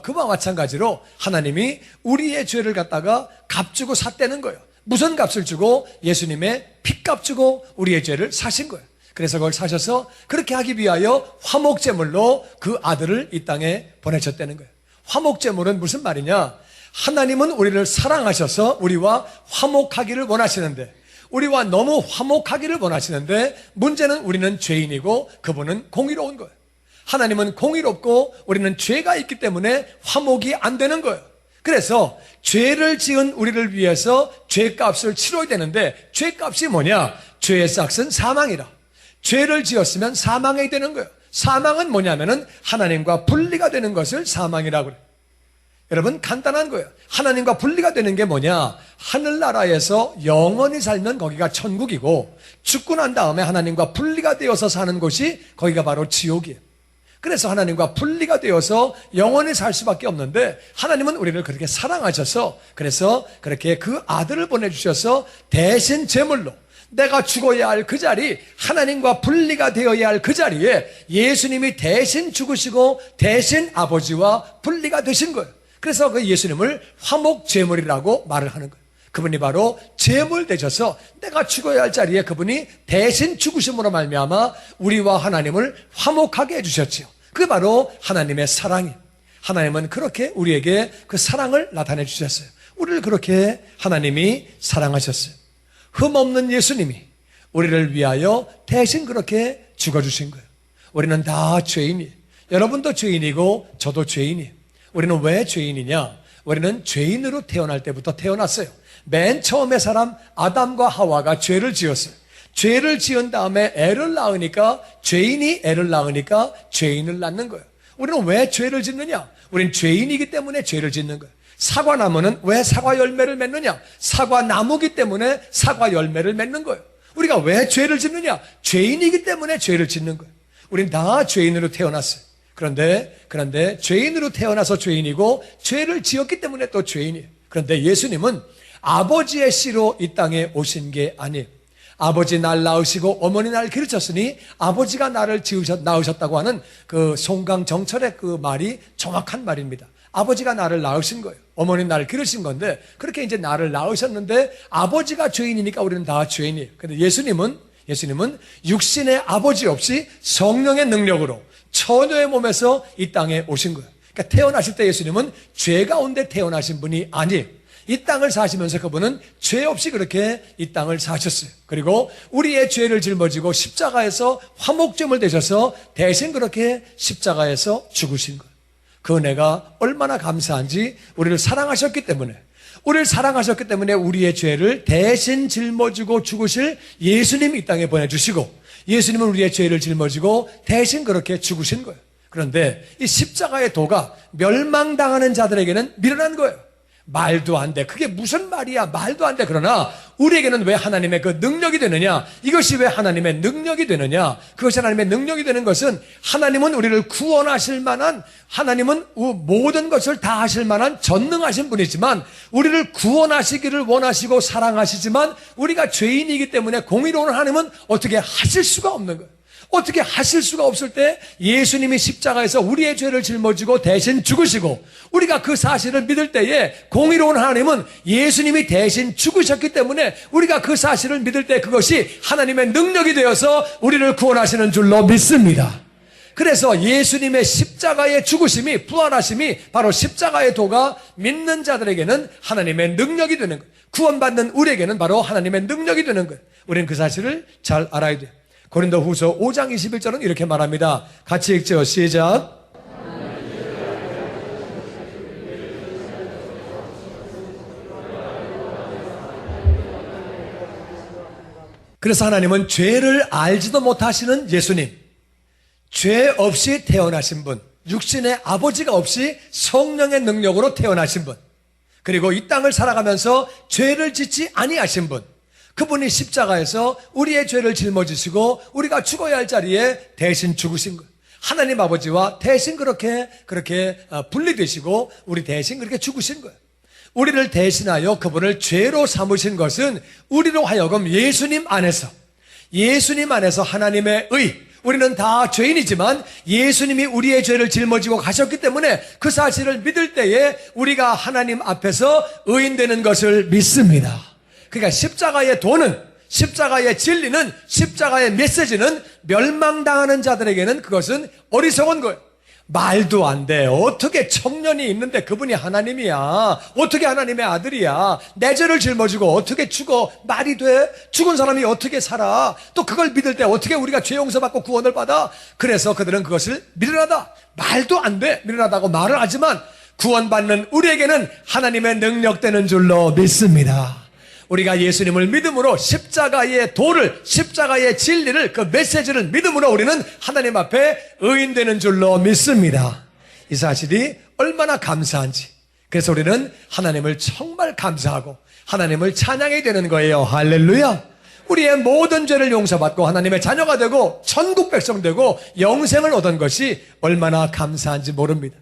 그와 마찬가지로 하나님이 우리의 죄를 갖다가 값 주고 샀다는 거예요. 무슨 값을 주고? 예수님의 핏값 주고 우리의 죄를 사신 거예요. 그래서 그걸 사셔서 그렇게 하기 위하여 화목제물로 그 아들을 이 땅에 보내셨다는 거예요. 화목제물은 무슨 말이냐? 하나님은 우리를 사랑하셔서 우리와 화목하기를 원하시는데 우리와 너무 화목하기를 원하시는데 문제는 우리는 죄인이고 그분은 공의로운 거예요. 하나님은 공의롭고 우리는 죄가 있기 때문에 화목이 안 되는 거예요. 그래서 죄를 지은 우리를 위해서 죄값을 치러야 되는데 죄값이 뭐냐? 죄의 싹은 사망이라. 죄를 지었으면 사망이 되는 거예요. 사망은 뭐냐면은 하나님과 분리가 되는 것을 사망이라고 그래요. 여러분 간단한 거예요. 하나님과 분리가 되는 게 뭐냐? 하늘나라에서 영원히 살면 거기가 천국이고 죽고 난 다음에 하나님과 분리가 되어서 사는 곳이 거기가 바로 지옥이에요. 그래서 하나님과 분리가 되어서 영원히 살 수밖에 없는데 하나님은 우리를 그렇게 사랑하셔서 그래서 그렇게 그 아들을 보내주셔서 대신 제물로 내가 죽어야 할 그 자리, 하나님과 분리가 되어야 할 그 자리에 예수님이 대신 죽으시고 대신 아버지와 분리가 되신 거예요. 그래서 그 예수님을 화목제물이라고 말을 하는 거예요. 그분이 바로 제물 되셔서 내가 죽어야 할 자리에 그분이 대신 죽으심으로 말미암아 우리와 하나님을 화목하게 해주셨지요. 그게 바로 하나님의 사랑이에요. 하나님은 그렇게 우리에게 그 사랑을 나타내 주셨어요. 우리를 그렇게 하나님이 사랑하셨어요. 흠없는 예수님이 우리를 위하여 대신 그렇게 죽어주신 거예요. 우리는 다 죄인이에요. 여러분도 죄인이고 저도 죄인이에요. 우리는 왜 죄인이냐? 우리는 죄인으로 태어날 때부터 태어났어요. 맨 처음에 사람 아담과 하와가 죄를 지었어요. 죄를 지은 다음에 애를 낳으니까 죄인이 애를 낳으니까 죄인을 낳는 거예요. 우리는 왜 죄를 짓느냐? 우리는 죄인이기 때문에 죄를 짓는 거예요. 사과나무는 왜 사과 열매를 맺느냐? 사과나무기 때문에 사과 열매를 맺는 거예요. 우리가 왜 죄를 짓느냐? 죄인이기 때문에 죄를 짓는 거예요. 우린 다 죄인으로 태어났어요. 그런데 죄인으로 태어나서 죄인이고 죄를 지었기 때문에 또 죄인이에요. 그런데 예수님은 아버지의 씨로 이 땅에 오신 게 아니에요. 아버지 날 낳으시고 어머니 날 기르셨으니 아버지가 나를 낳으셨다고 하는 그 송강정철의 그 말이 정확한 말입니다. 아버지가 나를 낳으신 거예요. 어머니 나를 기르신 건데 그렇게 이제 나를 낳으셨는데 아버지가 죄인이니까 우리는 다 죄인이에요. 근데 예수님은 육신의 아버지 없이 성령의 능력으로 처녀의 몸에서 이 땅에 오신 거예요. 그러니까 태어나실 때 예수님은 죄 가운데 태어나신 분이 아니에요. 이 땅을 사시면서 그분은 죄 없이 그렇게 이 땅을 사셨어요. 그리고 우리의 죄를 짊어지고 십자가에서 화목제물 되셔서 대신 그렇게 십자가에서 죽으신 거예요. 그 은혜가 얼마나 감사한지 우리를 사랑하셨기 때문에 우리의 죄를 대신 짊어지고 죽으실 예수님 이 땅에 보내주시고 예수님은 우리의 죄를 짊어지고 대신 그렇게 죽으신 거예요. 그런데 이 십자가의 도가 멸망당하는 자들에게는 미련한 거예요. 말도 안 돼. 그게 무슨 말이야? 말도 안 돼. 그러나 우리에게는 왜 하나님의 그 능력이 되느냐? 이것이 왜 하나님의 능력이 되느냐? 그것이 하나님의 능력이 되는 것은 하나님은 우리를 구원하실 만한, 하나님은 모든 것을 다 하실 만한 전능하신 분이지만 우리를 구원하시기를 원하시고 사랑하시지만 우리가 죄인이기 때문에 공의로운 하나님은 어떻게 하실 수가 없는 거예요. 어떻게 하실 수가 없을 때 예수님이 십자가에서 우리의 죄를 짊어지고 대신 죽으시고 우리가 그 사실을 믿을 때에 공의로운 하나님은 예수님이 대신 죽으셨기 때문에 우리가 그 사실을 믿을 때 그것이 하나님의 능력이 되어서 우리를 구원하시는 줄로 믿습니다. 그래서 예수님의 십자가의 죽으심이, 부활하심이 바로 십자가의 도가 믿는 자들에게는 하나님의 능력이 되는 거예요. 구원받는 우리에게는 바로 하나님의 능력이 되는 거예요. 우리는 그 사실을 잘 알아야 돼요. 고린도후서 5장 21절은 이렇게 말합니다. 같이 읽죠. 시작. 그래서 하나님은 죄를 알지도 못하시는 예수님, 죄 없이 태어나신 분, 육신의 아버지가 없이 성령의 능력으로 태어나신 분, 그리고 이 땅을 살아가면서 죄를 짓지 아니하신 분, 그분이 십자가에서 우리의 죄를 짊어지시고 우리가 죽어야 할 자리에 대신 죽으신 거예요. 하나님 아버지와 대신 그렇게 분리되시고 우리 대신 그렇게 죽으신 거예요. 우리를 대신하여 그분을 죄로 삼으신 것은 우리로 하여금 예수님 안에서 하나님의 의, 우리는 다 죄인이지만 예수님이 우리의 죄를 짊어지고 가셨기 때문에 그 사실을 믿을 때에 우리가 하나님 앞에서 의인되는 것을 믿습니다. 그러니까 십자가의 도는, 십자가의 진리는, 십자가의 메시지는 멸망당하는 자들에게는 그것은 어리석은 거예요. 말도 안 돼. 어떻게 청년이 있는데 그분이 하나님이야? 어떻게 하나님의 아들이야? 내 죄를 짊어지고 어떻게 죽어? 말이 돼? 죽은 사람이 어떻게 살아? 또 그걸 믿을 때 어떻게 우리가 죄 용서받고 구원을 받아? 그래서 그들은 그것을 미련하다. 말도 안 돼. 미련하다고 말을 하지만 구원받는 우리에게는 하나님의 능력되는 줄로 믿습니다. 우리가 예수님을 믿음으로 십자가의 도를, 십자가의 진리를, 그 메시지를 믿음으로 우리는 하나님 앞에 의인되는 줄로 믿습니다. 이 사실이 얼마나 감사한지. 그래서 우리는 하나님을 정말 감사하고 하나님을 찬양해야 되는 거예요. 할렐루야. 우리의 모든 죄를 용서받고 하나님의 자녀가 되고 천국 백성 되고 영생을 얻은 것이 얼마나 감사한지 모릅니다.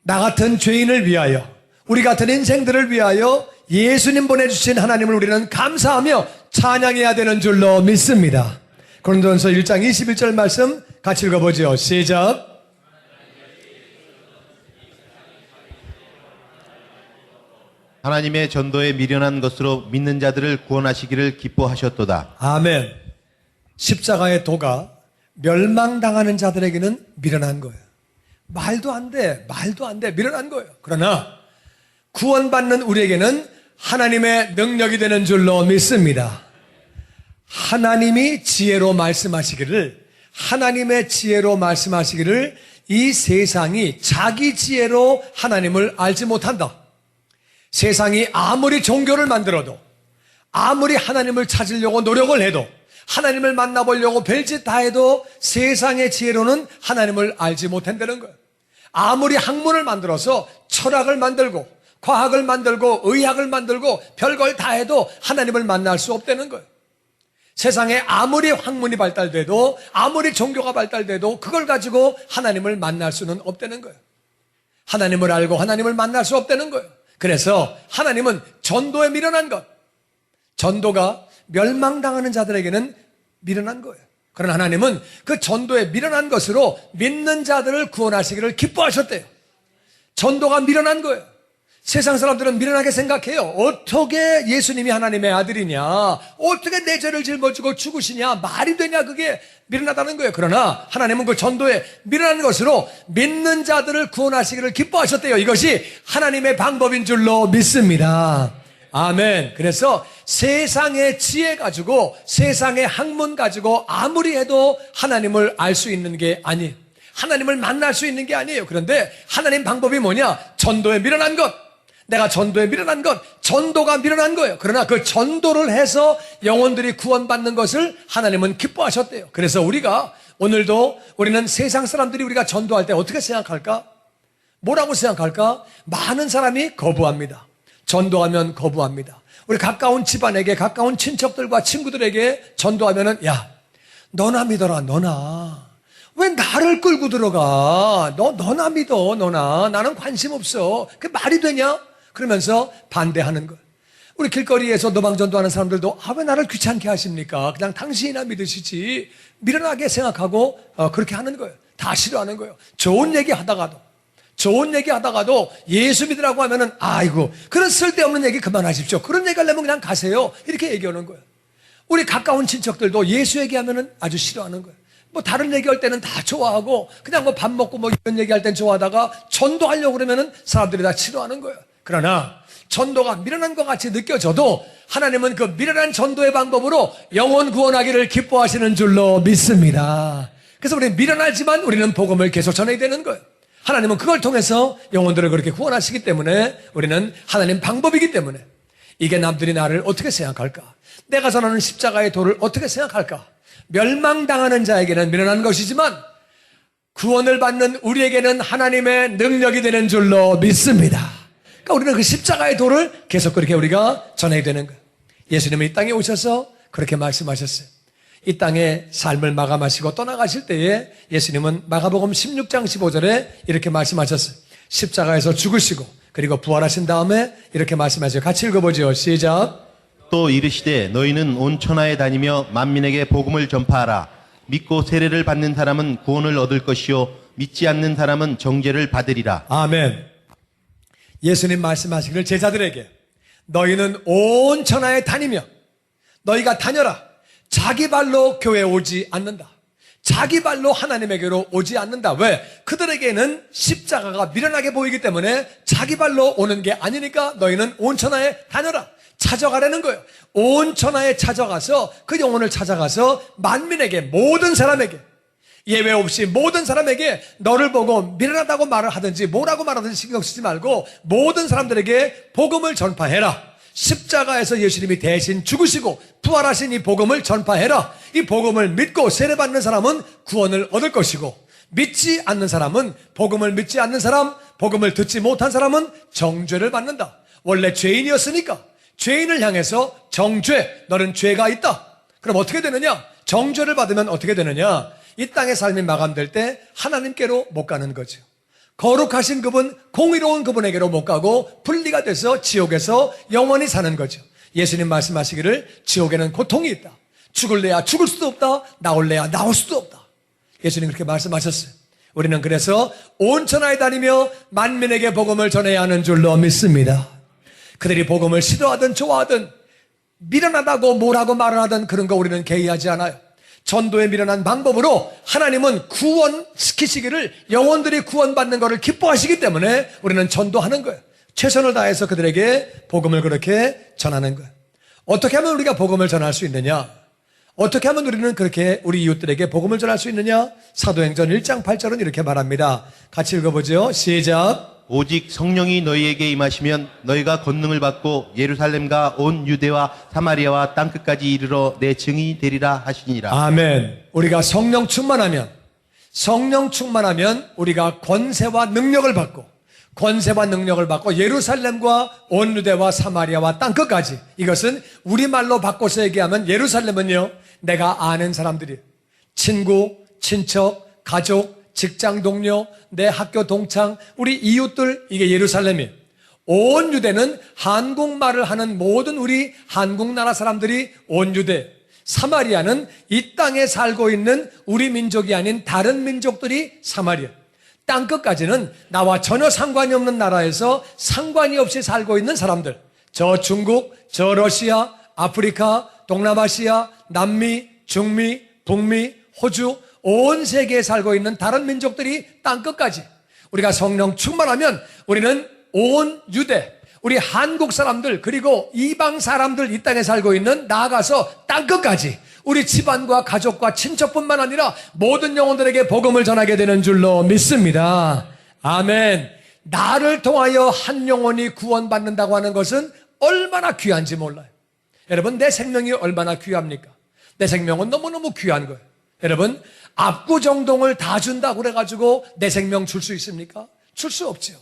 나 같은 죄인을 위하여, 우리 같은 인생들을 위하여 예수님 보내주신 하나님을 우리는 감사하며 찬양해야 되는 줄로 믿습니다. 고린도전서 1장 21절 말씀 같이 읽어보죠. 시작. 하나님의 전도에 미련한 것으로 믿는 자들을 구원하시기를 기뻐하셨도다. 아멘. 십자가의 도가 멸망당하는 자들에게는 미련한 거예요. 말도 안 돼. 미련한 거예요. 그러나 구원받는 우리에게는 하나님의 능력이 되는 줄로 믿습니다. 하나님의 지혜로 말씀하시기를 이 세상이 자기 지혜로 하나님을 알지 못한다. 세상이 아무리 종교를 만들어도, 아무리 하나님을 찾으려고 노력을 해도, 하나님을 만나보려고 별짓 다 해도 세상의 지혜로는 하나님을 알지 못한다는 거예요. 아무리 학문을 만들어서 철학을 만들고 과학을 만들고 의학을 만들고 별걸 다 해도 하나님을 만날 수 없다는 거예요. 세상에 아무리 학문이 발달돼도 아무리 종교가 발달돼도 그걸 가지고 하나님을 만날 수는 없다는 거예요. 하나님을 알고 하나님을 만날 수 없다는 거예요. 그래서 하나님은 전도에 미련한 것, 전도가 멸망당하는 자들에게는 미련한 거예요. 그러나 하나님은 그 전도에 미련한 것으로 믿는 자들을 구원하시기를 기뻐하셨대요. 전도가 미련한 거예요. 세상 사람들은 미련하게 생각해요. 어떻게 예수님이 하나님의 아들이냐? 어떻게 내 죄를 짊어지고 죽으시냐? 말이 되냐 그게? 미련하다는 거예요. 그러나 하나님은 그 전도에 미련한 것으로 믿는 자들을 구원하시기를 기뻐하셨대요. 이것이 하나님의 방법인 줄로 믿습니다. 아멘. 그래서 세상의 지혜 가지고, 세상의 학문 가지고 아무리 해도 하나님을 알 수 있는 게 아니에요. 하나님을 만날 수 있는 게 아니에요. 그런데 하나님 방법이 뭐냐? 전도에 미련한 것. 내가 전도에 미련한 것, 전도가 미련한 거예요. 그러나 그 전도를 해서 영혼들이 구원받는 것을 하나님은 기뻐하셨대요. 그래서 오늘도 우리는 세상 사람들이 우리가 전도할 때 어떻게 생각할까? 뭐라고 생각할까? 많은 사람이 거부합니다. 전도하면 거부합니다. 우리 가까운 집안에게, 가까운 친척들과 친구들에게 전도하면은, 야, 너나 믿어라, 너나. 왜 나를 끌고 들어가? 너나 믿어, 너나. 나는 관심 없어. 그게 말이 되냐? 그러면서 반대하는 거예요. 우리 길거리에서 노방전도하는 사람들도 왜 나를 귀찮게 하십니까? 그냥 당신이나 믿으시지. 미련하게 생각하고 그렇게 하는 거예요. 다 싫어하는 거예요. 좋은 얘기 하다가도 예수 믿으라고 하면은 아이고 그런 쓸데없는 얘기 그만하십시오. 그런 얘기 하려면 그냥 가세요. 이렇게 얘기하는 거예요. 우리 가까운 친척들도 예수 얘기하면은 아주 싫어하는 거예요. 뭐 다른 얘기할 때는 다 좋아하고 그냥 뭐 밥 먹고 뭐 이런 얘기할 땐 좋아하다가 전도하려고 그러면은 사람들이 다 싫어하는 거예요. 그러나 전도가 미련한 것 같이 느껴져도 하나님은 그 미련한 전도의 방법으로 영혼 구원하기를 기뻐하시는 줄로 믿습니다. 그래서 우리는 미련하지만 우리는 복음을 계속 전해야 되는 거예요. 하나님은 그걸 통해서 영혼들을 그렇게 구원하시기 때문에 우리는 하나님 방법이기 때문에 이게 남들이 나를 어떻게 생각할까? 내가 전하는 십자가의 도를 어떻게 생각할까? 멸망당하는 자에게는 미련한 것이지만 구원을 받는 우리에게는 하나님의 능력이 되는 줄로 믿습니다. 그러니까 우리는 그 십자가의 도를 계속 그렇게 우리가 전해야 되는 거예요. 예수님은 이 땅에 오셔서 그렇게 말씀하셨어요. 이 땅의 삶을 마감하시고 떠나가실 때에 예수님은 마가복음 16장 15절에 이렇게 말씀하셨어요. 십자가에서 죽으시고 그리고 부활하신 다음에 이렇게 말씀하세요. 같이 읽어보죠. 시작. 또 이르시되 너희는 온 천하에 다니며 만민에게 복음을 전파하라. 믿고 세례를 받는 사람은 구원을 얻을 것이요 믿지 않는 사람은 정죄를 받으리라. 아멘. 예수님 말씀하시기를 제자들에게 너희는 온 천하에 다니며 너희가 다녀라. 자기 발로 교회에 오지 않는다. 자기 발로 하나님에게로 오지 않는다. 왜? 그들에게는 십자가가 미련하게 보이기 때문에 자기 발로 오는 게 아니니까 너희는 온 천하에 다녀라. 찾아가라는 거예요. 온 천하에 찾아가서 그 영혼을 찾아가서 만민에게 모든 사람에게 예외 없이 모든 사람에게 너를 보고 미련하다고 말을 하든지 뭐라고 말하든지 신경 쓰지 말고 모든 사람들에게 복음을 전파해라. 십자가에서 예수님이 대신 죽으시고 부활하신 이 복음을 전파해라. 이 복음을 믿고 세례받는 사람은 구원을 얻을 것이고 믿지 않는 사람은 복음을 믿지 않는 사람, 복음을 듣지 못한 사람은 정죄를 받는다. 원래 죄인이었으니까 죄인을 향해서 정죄, 너는 죄가 있다. 그럼 어떻게 되느냐? 정죄를 받으면 어떻게 되느냐? 이 땅의 삶이 마감될 때 하나님께로 못 가는 거죠. 거룩하신 그분, 공의로운 그분에게로 못 가고 분리가 돼서 지옥에서 영원히 사는 거죠. 예수님 말씀하시기를 지옥에는 고통이 있다. 죽을래야 죽을 수도 없다. 나올래야 나올 수도 없다. 예수님 그렇게 말씀하셨어요. 우리는 그래서 온 천하에 다니며 만민에게 복음을 전해야 하는 줄로 믿습니다. 그들이 복음을 싫어하든 좋아하든 미련하다고 뭐라고 말을 하든 그런 거 우리는 개의하지 않아요. 전도에 미련한 방법으로 하나님은 구원시키시기를 영혼들이 구원받는 것을 기뻐하시기 때문에 우리는 전도하는 거예요. 최선을 다해서 그들에게 복음을 그렇게 전하는 거예요. 어떻게 하면 우리가 복음을 전할 수 있느냐? 어떻게 하면 우리는 그렇게 우리 이웃들에게 복음을 전할 수 있느냐? 사도행전 1장 8절은 이렇게 말합니다. 같이 읽어보죠. 시작. 오직 성령이 너희에게 임하시면 너희가 권능을 받고 예루살렘과 온 유대와 사마리아와 땅끝까지 이르러 내 증인이 되리라 하시니라. 아멘. 우리가 성령 충만하면 우리가 권세와 능력을 받고 예루살렘과 온 유대와 사마리아와 땅끝까지. 이것은 우리말로 바꿔서 얘기하면 예루살렘은요, 내가 아는 사람들이 친구, 친척, 가족, 직장 동료, 내 학교 동창, 우리 이웃들, 이게 예루살렘이에요. 온 유대는 한국말을 하는 모든 우리 한국 나라 사람들이 온 유대. 사마리아는 이 땅에 살고 있는 우리 민족이 아닌 다른 민족들이 사마리아. 땅끝까지는 나와 전혀 상관이 없는 나라에서 상관이 없이 살고 있는 사람들. 저 중국, 저 러시아, 아프리카, 동남아시아, 남미, 중미, 북미, 호주, 온 세계에 살고 있는 다른 민족들이 땅끝까지 우리가 성령 충만하면 우리는 온 유대, 우리 한국 사람들 그리고 이방 사람들 이 땅에 살고 있는 나아가서 땅끝까지 우리 집안과 가족과 친척뿐만 아니라 모든 영혼들에게 복음을 전하게 되는 줄로 믿습니다. 아멘. 나를 통하여 한 영혼이 구원받는다고 하는 것은 얼마나 귀한지 몰라요. 여러분, 내 생명이 얼마나 귀합니까? 내 생명은 너무너무 귀한 거예요. 여러분, 압구정동을 다 준다고 그래가지고 내 생명 줄 수 있습니까? 줄 수 없죠.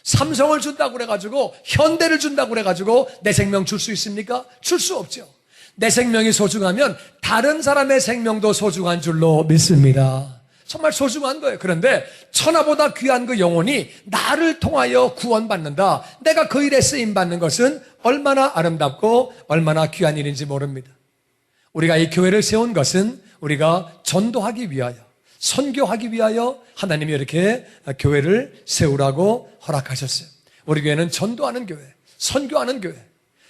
삼성을 준다고 그래가지고 현대를 준다고 그래가지고 내 생명 줄 수 있습니까? 줄 수 없죠. 내 생명이 소중하면 다른 사람의 생명도 소중한 줄로 믿습니다. 정말 소중한 거예요. 그런데 천하보다 귀한 그 영혼이 나를 통하여 구원받는다. 내가 그 일에 쓰임받는 것은 얼마나 아름답고 얼마나 귀한 일인지 모릅니다. 우리가 이 교회를 세운 것은 우리가 전도하기 위하여, 선교하기 위하여 하나님이 이렇게 교회를 세우라고 허락하셨어요. 우리 교회는 전도하는 교회, 선교하는 교회.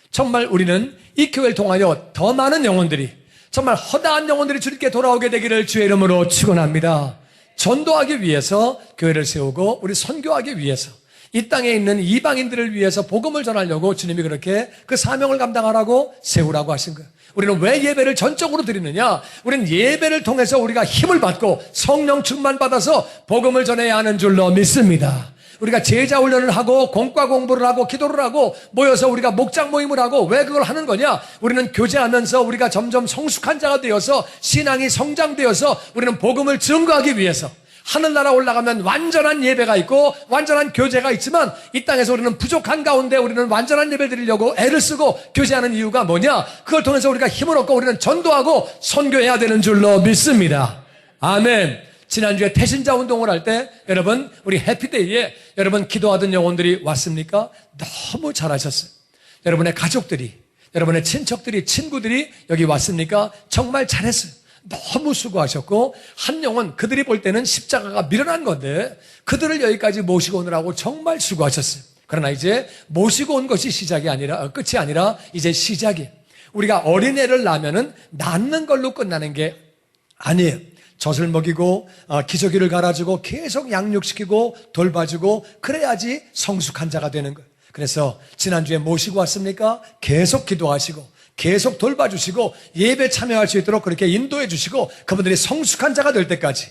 정말 우리는 이 교회를 통하여 더 많은 영혼들이, 정말 허다한 영혼들이 주님께 돌아오게 되기를 주의 이름으로 축원합니다. 전도하기 위해서 교회를 세우고 우리 선교하기 위해서 이 땅에 있는 이방인들을 위해서 복음을 전하려고 주님이 그렇게 그 사명을 감당하라고 세우라고 하신 거예요. 우리는 왜 예배를 전적으로 드리느냐? 우리는 예배를 통해서 우리가 힘을 받고 성령 충만 받아서 복음을 전해야 하는 줄로 믿습니다. 우리가 제자 훈련을 하고 공과 공부를 하고 기도를 하고 모여서 우리가 목장 모임을 하고 왜 그걸 하는 거냐? 우리는 교제하면서 우리가 점점 성숙한 자가 되어서 신앙이 성장되어서 우리는 복음을 증거하기 위해서 하늘나라 올라가면 완전한 예배가 있고 완전한 교제가 있지만 이 땅에서 우리는 부족한 가운데 우리는 완전한 예배 드리려고 애를 쓰고 교제하는 이유가 뭐냐? 그걸 통해서 우리가 힘을 얻고 우리는 전도하고 선교해야 되는 줄로 믿습니다. 아멘. 지난주에 태신자 운동을 할 때 여러분 우리 해피데이에 여러분 기도하던 영혼들이 왔습니까? 너무 잘하셨어요. 여러분의 가족들이, 여러분의 친척들이, 친구들이 여기 왔습니까? 정말 잘했어요. 너무 수고하셨고 한 영혼 그들이 볼 때는 십자가가 미련한 건데 그들을 여기까지 모시고 오느라고 정말 수고하셨어요. 그러나 이제 모시고 온 것이 시작이 아니라 끝이 아니라 이제 시작이에요. 우리가 어린애를 낳으면은 낳는 걸로 끝나는 게 아니에요. 젖을 먹이고 기저귀를 갈아주고 계속 양육시키고 돌봐주고 그래야지 성숙한 자가 되는 거예요. 그래서 지난주에 모시고 왔습니까? 계속 기도하시고 계속 돌봐주시고 예배 참여할 수 있도록 그렇게 인도해 주시고 그분들이 성숙한 자가 될 때까지.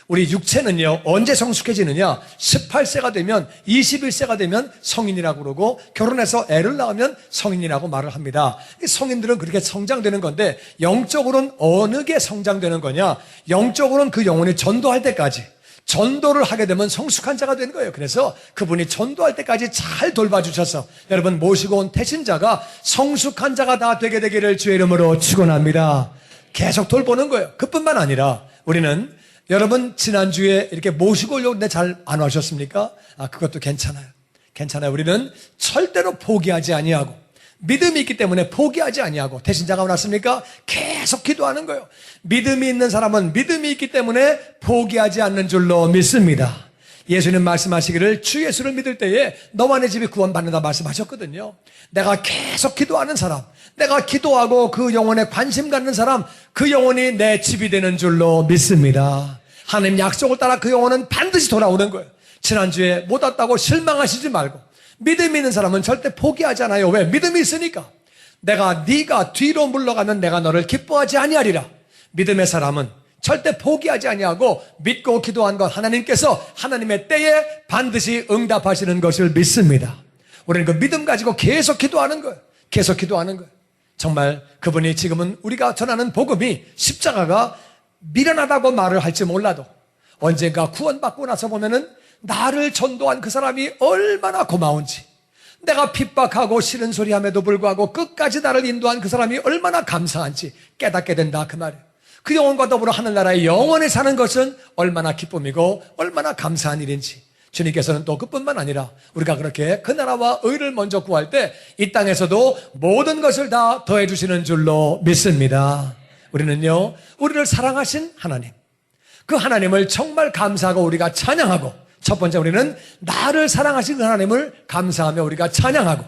우리 육체는요 언제 성숙해지느냐? 18세가 되면 21세가 되면 성인이라고 그러고 결혼해서 애를 낳으면 성인이라고 말을 합니다. 성인들은 그렇게 성장되는 건데 영적으로는 어느 게 성장되는 거냐? 영적으로는 그 영혼이 전도할 때까지 전도를 하게 되면 성숙한 자가 되는 거예요. 그래서 그분이 전도할 때까지 잘 돌봐주셔서 여러분 모시고 온 태신자가 성숙한 자가 다 되게 되기를 주의 이름으로 축원합니다. 계속 돌보는 거예요. 그뿐만 아니라 우리는 여러분 지난주에 이렇게 모시고 오려고 했는데 잘 안 와주셨습니까? 그것도 괜찮아요. 괜찮아요. 우리는 절대로 포기하지 아니하고 믿음이 있기 때문에 포기하지 아니하고 태신자가 왔습니까? 계속 기도하는 거예요. 믿음이 있는 사람은 믿음이 있기 때문에 포기하지 않는 줄로 믿습니다. 예수님 말씀하시기를 주 예수를 믿을 때에 너와 내 집이 구원받는다 말씀하셨거든요. 내가 계속 기도하는 사람, 내가 기도하고 그 영혼에 관심 갖는 사람, 그 영혼이 내 집이 되는 줄로 믿습니다. 하나님 약속을 따라 그 영혼은 반드시 돌아오는 거예요. 지난주에 못 왔다고 실망하시지 말고 믿음이 있는 사람은 절대 포기하지 않아요. 왜? 믿음이 있으니까. 네가 뒤로 물러가면 내가 너를 기뻐하지 아니하리라. 믿음의 사람은 절대 포기하지 아니하고 믿고 기도한 것 하나님께서 하나님의 때에 반드시 응답하시는 것을 믿습니다. 우리는 그 믿음 가지고 계속 기도하는 거예요. 계속 기도하는 거예요. 정말 그분이 지금은 우리가 전하는 복음이 십자가가 미련하다고 말을 할지 몰라도 언젠가 구원받고 나서 보면은 나를 전도한 그 사람이 얼마나 고마운지, 내가 핍박하고 싫은 소리 함에도 불구하고 끝까지 나를 인도한 그 사람이 얼마나 감사한지 깨닫게 된다 그 말이에요. 그 영혼과 더불어 하늘나라에 영원히 사는 것은 얼마나 기쁨이고 얼마나 감사한 일인지 주님께서는 또 그뿐만 아니라 우리가 그렇게 그 나라와 의를 먼저 구할 때 이 땅에서도 모든 것을 다 더해 주시는 줄로 믿습니다. 우리는요 우리를 사랑하신 하나님, 그 하나님을 정말 감사하고 우리가 찬양하고, 첫 번째 우리는 나를 사랑하신 그 하나님을 감사하며 우리가 찬양하고,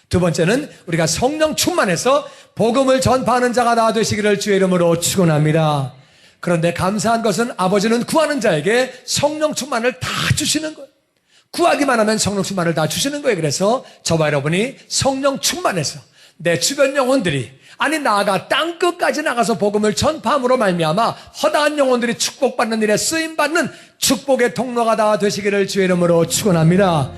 두 번째는 우리가 성령 충만해서 복음을 전파하는 자가 다 되시기를 주의 이름으로 축원합니다. 그런데 감사한 것은 아버지는 구하는 자에게 성령 충만을 다 주시는 거예요. 구하기만 하면 성령 충만을 다 주시는 거예요. 그래서 저와 여러분이 성령 충만해서 내 주변 영혼들이, 아니 나아가 땅끝까지 나가서 복음을 전파함으로 말미암아 허다한 영혼들이 축복받는 일에 쓰임받는 축복의 통로가 다 되시기를 주의 이름으로 축원합니다.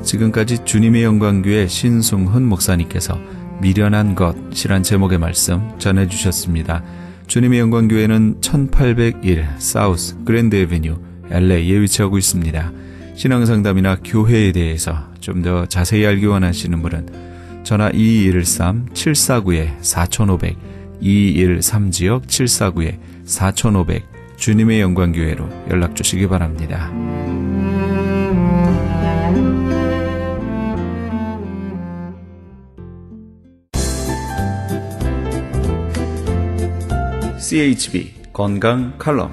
지금까지 주님의 영광교회 신승훈 목사님께서 미련한 것이란 제목의 말씀 전해주셨습니다. 주님의 영광교회는 1801 사우스 그랜드 애비뉴 LA에 위치하고 있습니다. 신앙상담이나 교회에 대해서 좀 더 자세히 알기 원하시는 분은 전화 2213-749-4500 213-749-4500 주님의 영광교회로 연락 주시기 바랍니다. CHB 건강 칼럼.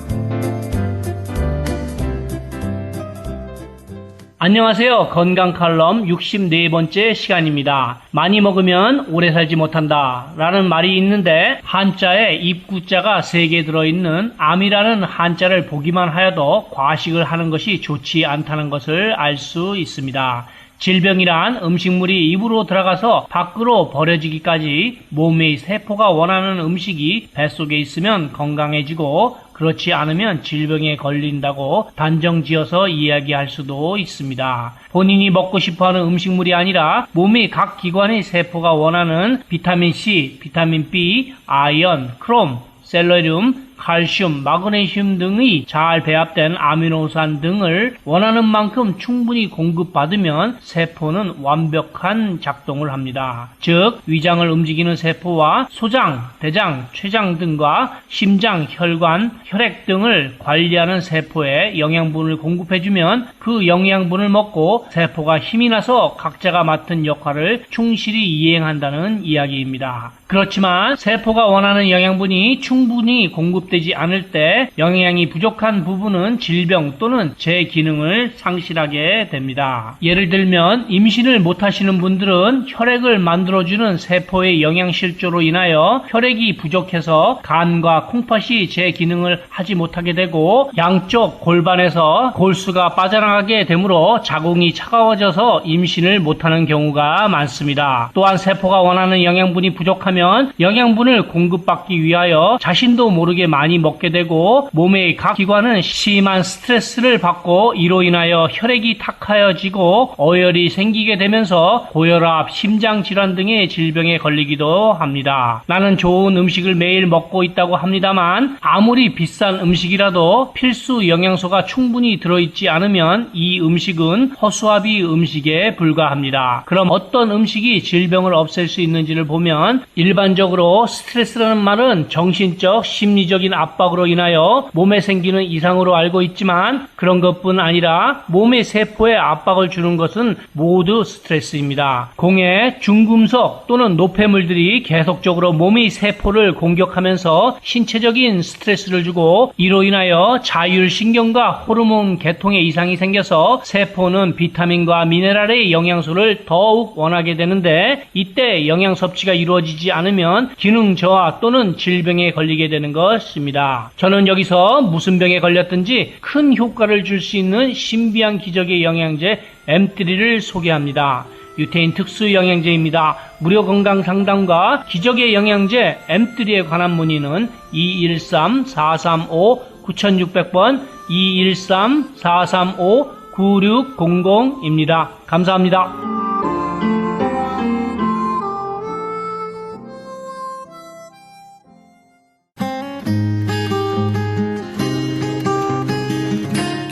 안녕하세요. 건강 칼럼 64번째 시간입니다. 많이 먹으면 오래 살지 못한다 라는 말이 있는데, 한자에 입구자가 3개 들어있는 암이라는 한자를 보기만 하여도 과식을 하는 것이 좋지 않다는 것을 알 수 있습니다. 질병이란 음식물이 입으로 들어가서 밖으로 버려지기까지 몸의 세포가 원하는 음식이 뱃속에 있으면 건강해지고, 그렇지 않으면 질병에 걸린다고 단정지어서 이야기할 수도 있습니다. 본인이 먹고 싶어하는 음식물이 아니라 몸의 각 기관의 세포가 원하는 비타민C, 비타민 B, 아연, 크롬, 셀레늄, 칼슘, 마그네슘 등의 잘 배합된 아미노산 등을 원하는 만큼 충분히 공급받으면 세포는 완벽한 작동을 합니다. 즉, 위장을 움직이는 세포와 소장, 대장, 췌장 등과 심장, 혈관, 혈액 등을 관리하는 세포에 영양분을 공급해주면 그 영양분을 먹고 세포가 힘이 나서 각자가 맡은 역할을 충실히 이행한다는 이야기입니다. 그렇지만 세포가 원하는 영양분이 충분히 공급되지 않을 때 영양이 부족한 부분은 질병 또는 제 기능을 상실하게 됩니다. 예를 들면 임신을 못하시는 분들은 혈액을 만들어주는 세포의 영양실조로 인하여 혈액이 부족해서 간과 콩팥이 제 기능을 하지 못하게 되고, 양쪽 골반에서 골수가 빠져나가게 되므로 자궁이 차가워져서 임신을 못하는 경우가 많습니다. 또한 세포가 원하는 영양분이 부족하면 영양분을 공급받기 위하여 자신도 모르게 많이 먹게 되고, 몸의 각 기관은 심한 스트레스를 받고 이로 인하여 혈액이 탁하여지고 어혈이 생기게 되면서 고혈압, 심장질환 등의 질병에 걸리기도 합니다. 나는 좋은 음식을 매일 먹고 있다고 합니다만, 아무리 비싼 음식이라도 필수 영양소가 충분히 들어있지 않으면 이 음식은 허수아비 음식에 불과합니다. 그럼 어떤 음식이 질병을 없앨 수 있는지를 보면, 일반적으로 스트레스라는 말은 정신적, 심리적인 압박으로 인하여 몸에 생기는 이상으로 알고 있지만, 그런 것뿐 아니라 몸의 세포에 압박을 주는 것은 모두 스트레스입니다. 공해, 중금속 또는 노폐물들이 계속적으로 몸의 세포를 공격하면서 신체적인 스트레스를 주고, 이로 인하여 자율신경과 호르몬 계통에 이상이 생겨서 세포는 비타민과 미네랄의 영양소를 더욱 원하게 되는데, 이때 영양 섭취가 이루어지지 않으면 기능 저하 또는 질병에 걸리게 되는 것입니다. 저는 여기서 무슨 병에 걸렸든지 큰 효과를 줄 수 있는 신비한 기적의 영양제 M3를 소개합니다. 유태인 특수 영양제입니다. 무료 건강 상담과 기적의 영양제 M3에 관한 문의는 213-435-9600번 213-435-9600입니다. 감사합니다.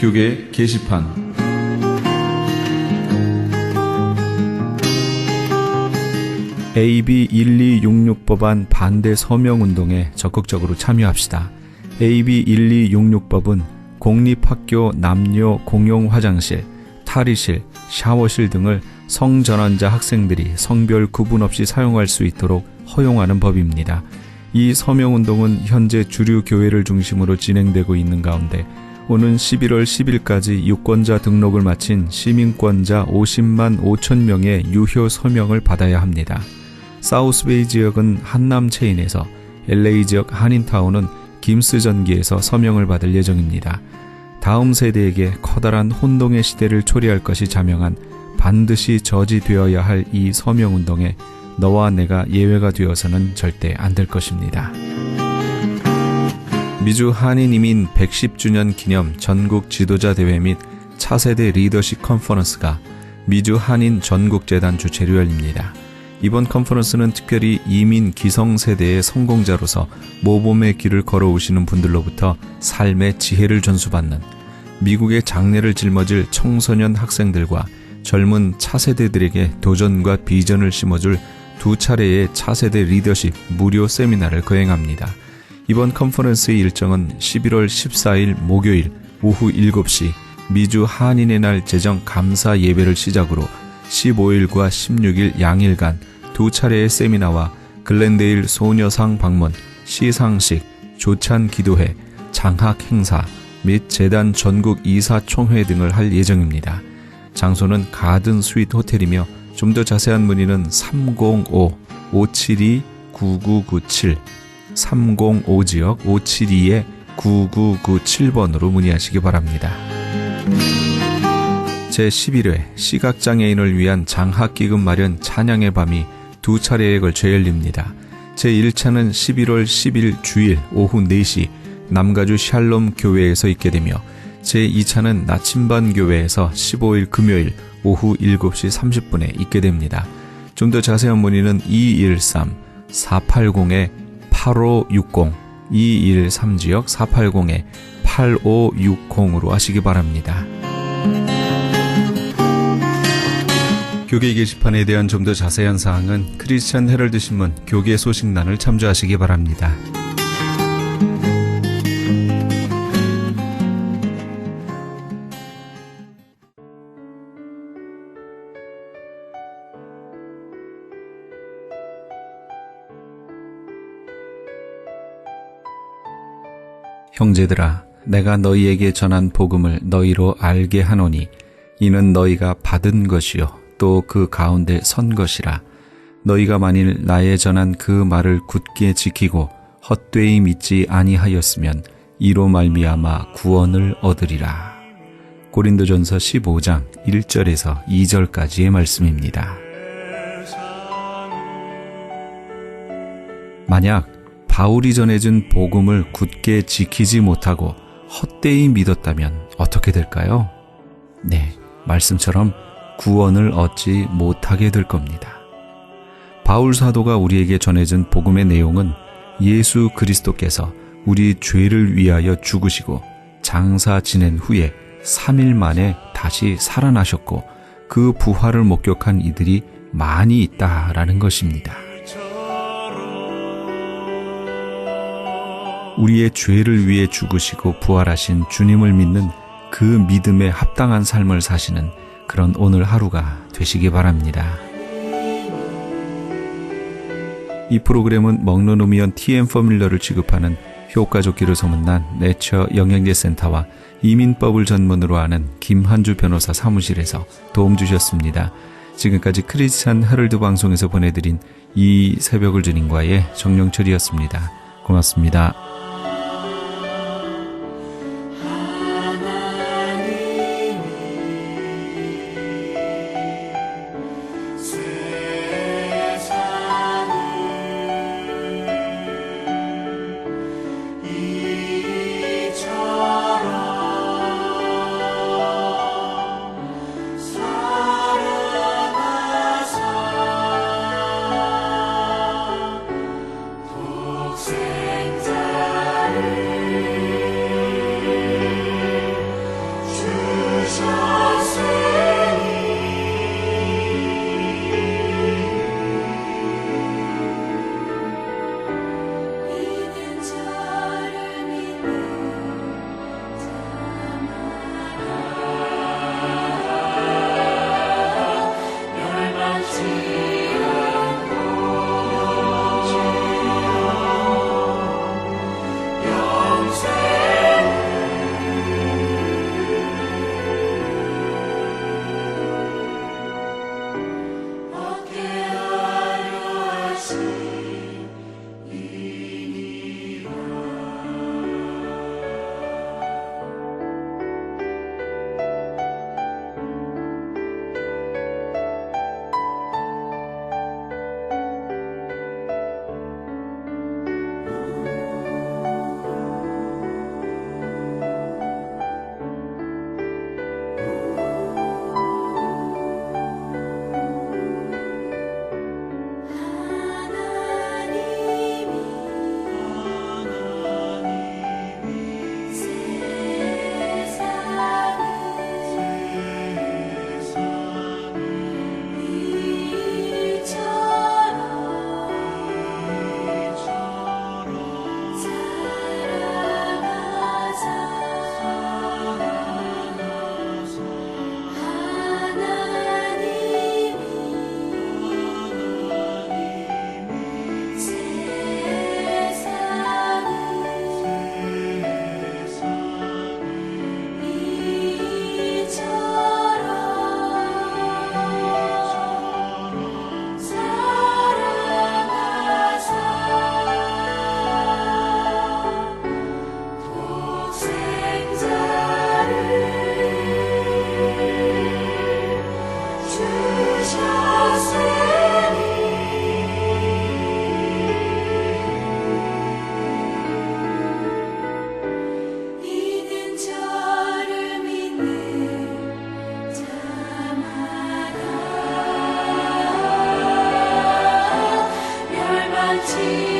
교계 게시판. AB 1266 법안 반대 서명운동에 적극적으로 참여합시다. AB 1266법은 공립학교 남녀 공용 화장실, 탈의실, 샤워실 등을 성전환자 학생들이 성별 구분 없이 사용할 수 있도록 허용하는 법입니다. 이 서명운동은 현재 주류 교회를 중심으로 진행되고 있는 가운데 오는 11월 10일까지 유권자 등록을 마친 시민권자 50만 5천 명의 유효 서명을 받아야 합니다. 사우스베이 지역은 한남 체인에서, LA 지역 한인타운은 김스 전기에서 서명을 받을 예정입니다. 다음 세대에게 커다란 혼동의 시대를 초래할 것이 자명한 반드시 저지되어야 할 이 서명운동에 너와 내가 예외가 되어서는 절대 안 될 것입니다. 미주 한인이민 110주년 기념 전국 지도자 대회 및 차세대 리더십 컨퍼런스가 미주 한인 전국재단 주최로 열립니다. 이번 컨퍼런스는 특별히 이민 기성세대의 성공자로서 모범의 길을 걸어오시는 분들로부터 삶의 지혜를 전수받는, 미국의 장래를 짊어질 청소년 학생들과 젊은 차세대들에게 도전과 비전을 심어줄 두 차례의 차세대 리더십 무료 세미나를 거행합니다. 이번 컨퍼런스의 일정은 11월 14일 목요일 오후 7시 미주 한인의 날 제정 감사 예배를 시작으로 15일과 16일 양일간 두 차례의 세미나와 글렌데일 소녀상 방문, 시상식, 조찬 기도회, 장학 행사 및 재단 전국 이사 총회 등을 할 예정입니다. 장소는 가든 스윗 호텔이며 좀 더 자세한 문의는 305-572-9997 305지역 572-9997번으로 문의하시기 바랍니다. 제11회 시각장애인을 위한 장학기금 마련 찬양의 밤이 두 차례에 걸쳐 열립니다. 제1차는 11월 10일 주일 오후 4시 남가주 샬롬 교회에서 있게 되며 제2차는 나침반 교회에서 15일 금요일 오후 7시 30분에 있게 됩니다. 좀 더 자세한 문의는 213-480-8560 213지역 480-8560으로 하시기 바랍니다. 교계 게시판에 대한 좀 더 자세한 사항은 크리스천 헤럴드 신문 교계 소식란을 참조하시기 바랍니다. 형제들아, 내가 너희에게 전한 복음을 너희로 알게 하노니 이는 너희가 받은 것이요 또 그 가운데 선 것이라. 너희가 만일 나의 전한 그 말을 굳게 지키고 헛되이 믿지 아니하였으면 이로 말미암아 구원을 얻으리라. 고린도전서 15장 1절에서 2절까지의 말씀입니다. 만약 바울이 전해준 복음을 굳게 지키지 못하고 헛되이 믿었다면 어떻게 될까요? 네, 말씀처럼 구원을 얻지 못하게 될 겁니다. 바울 사도가 우리에게 전해준 복음의 내용은 예수 그리스도께서 우리 죄를 위하여 죽으시고 장사 지낸 후에 3일 만에 다시 살아나셨고 그 부활을 목격한 이들이 많이 있다라는 것입니다. 우리의 죄를 위해 죽으시고 부활하신 주님을 믿는 그 믿음에 합당한 삶을 사시는 그런 오늘 하루가 되시기 바랍니다. 이 프로그램은 먹노노미언 TM 포뮬러를 취급하는 효과좋기로 소문난 내처 영양제 센터와 이민법을 전문으로 하는 김한주 변호사 사무실에서 도움 주셨습니다. 지금까지 크리스찬 헤럴드 방송에서 보내드린 이 새벽을 주님과의 정영철이었습니다. 고맙습니다. 생자 같이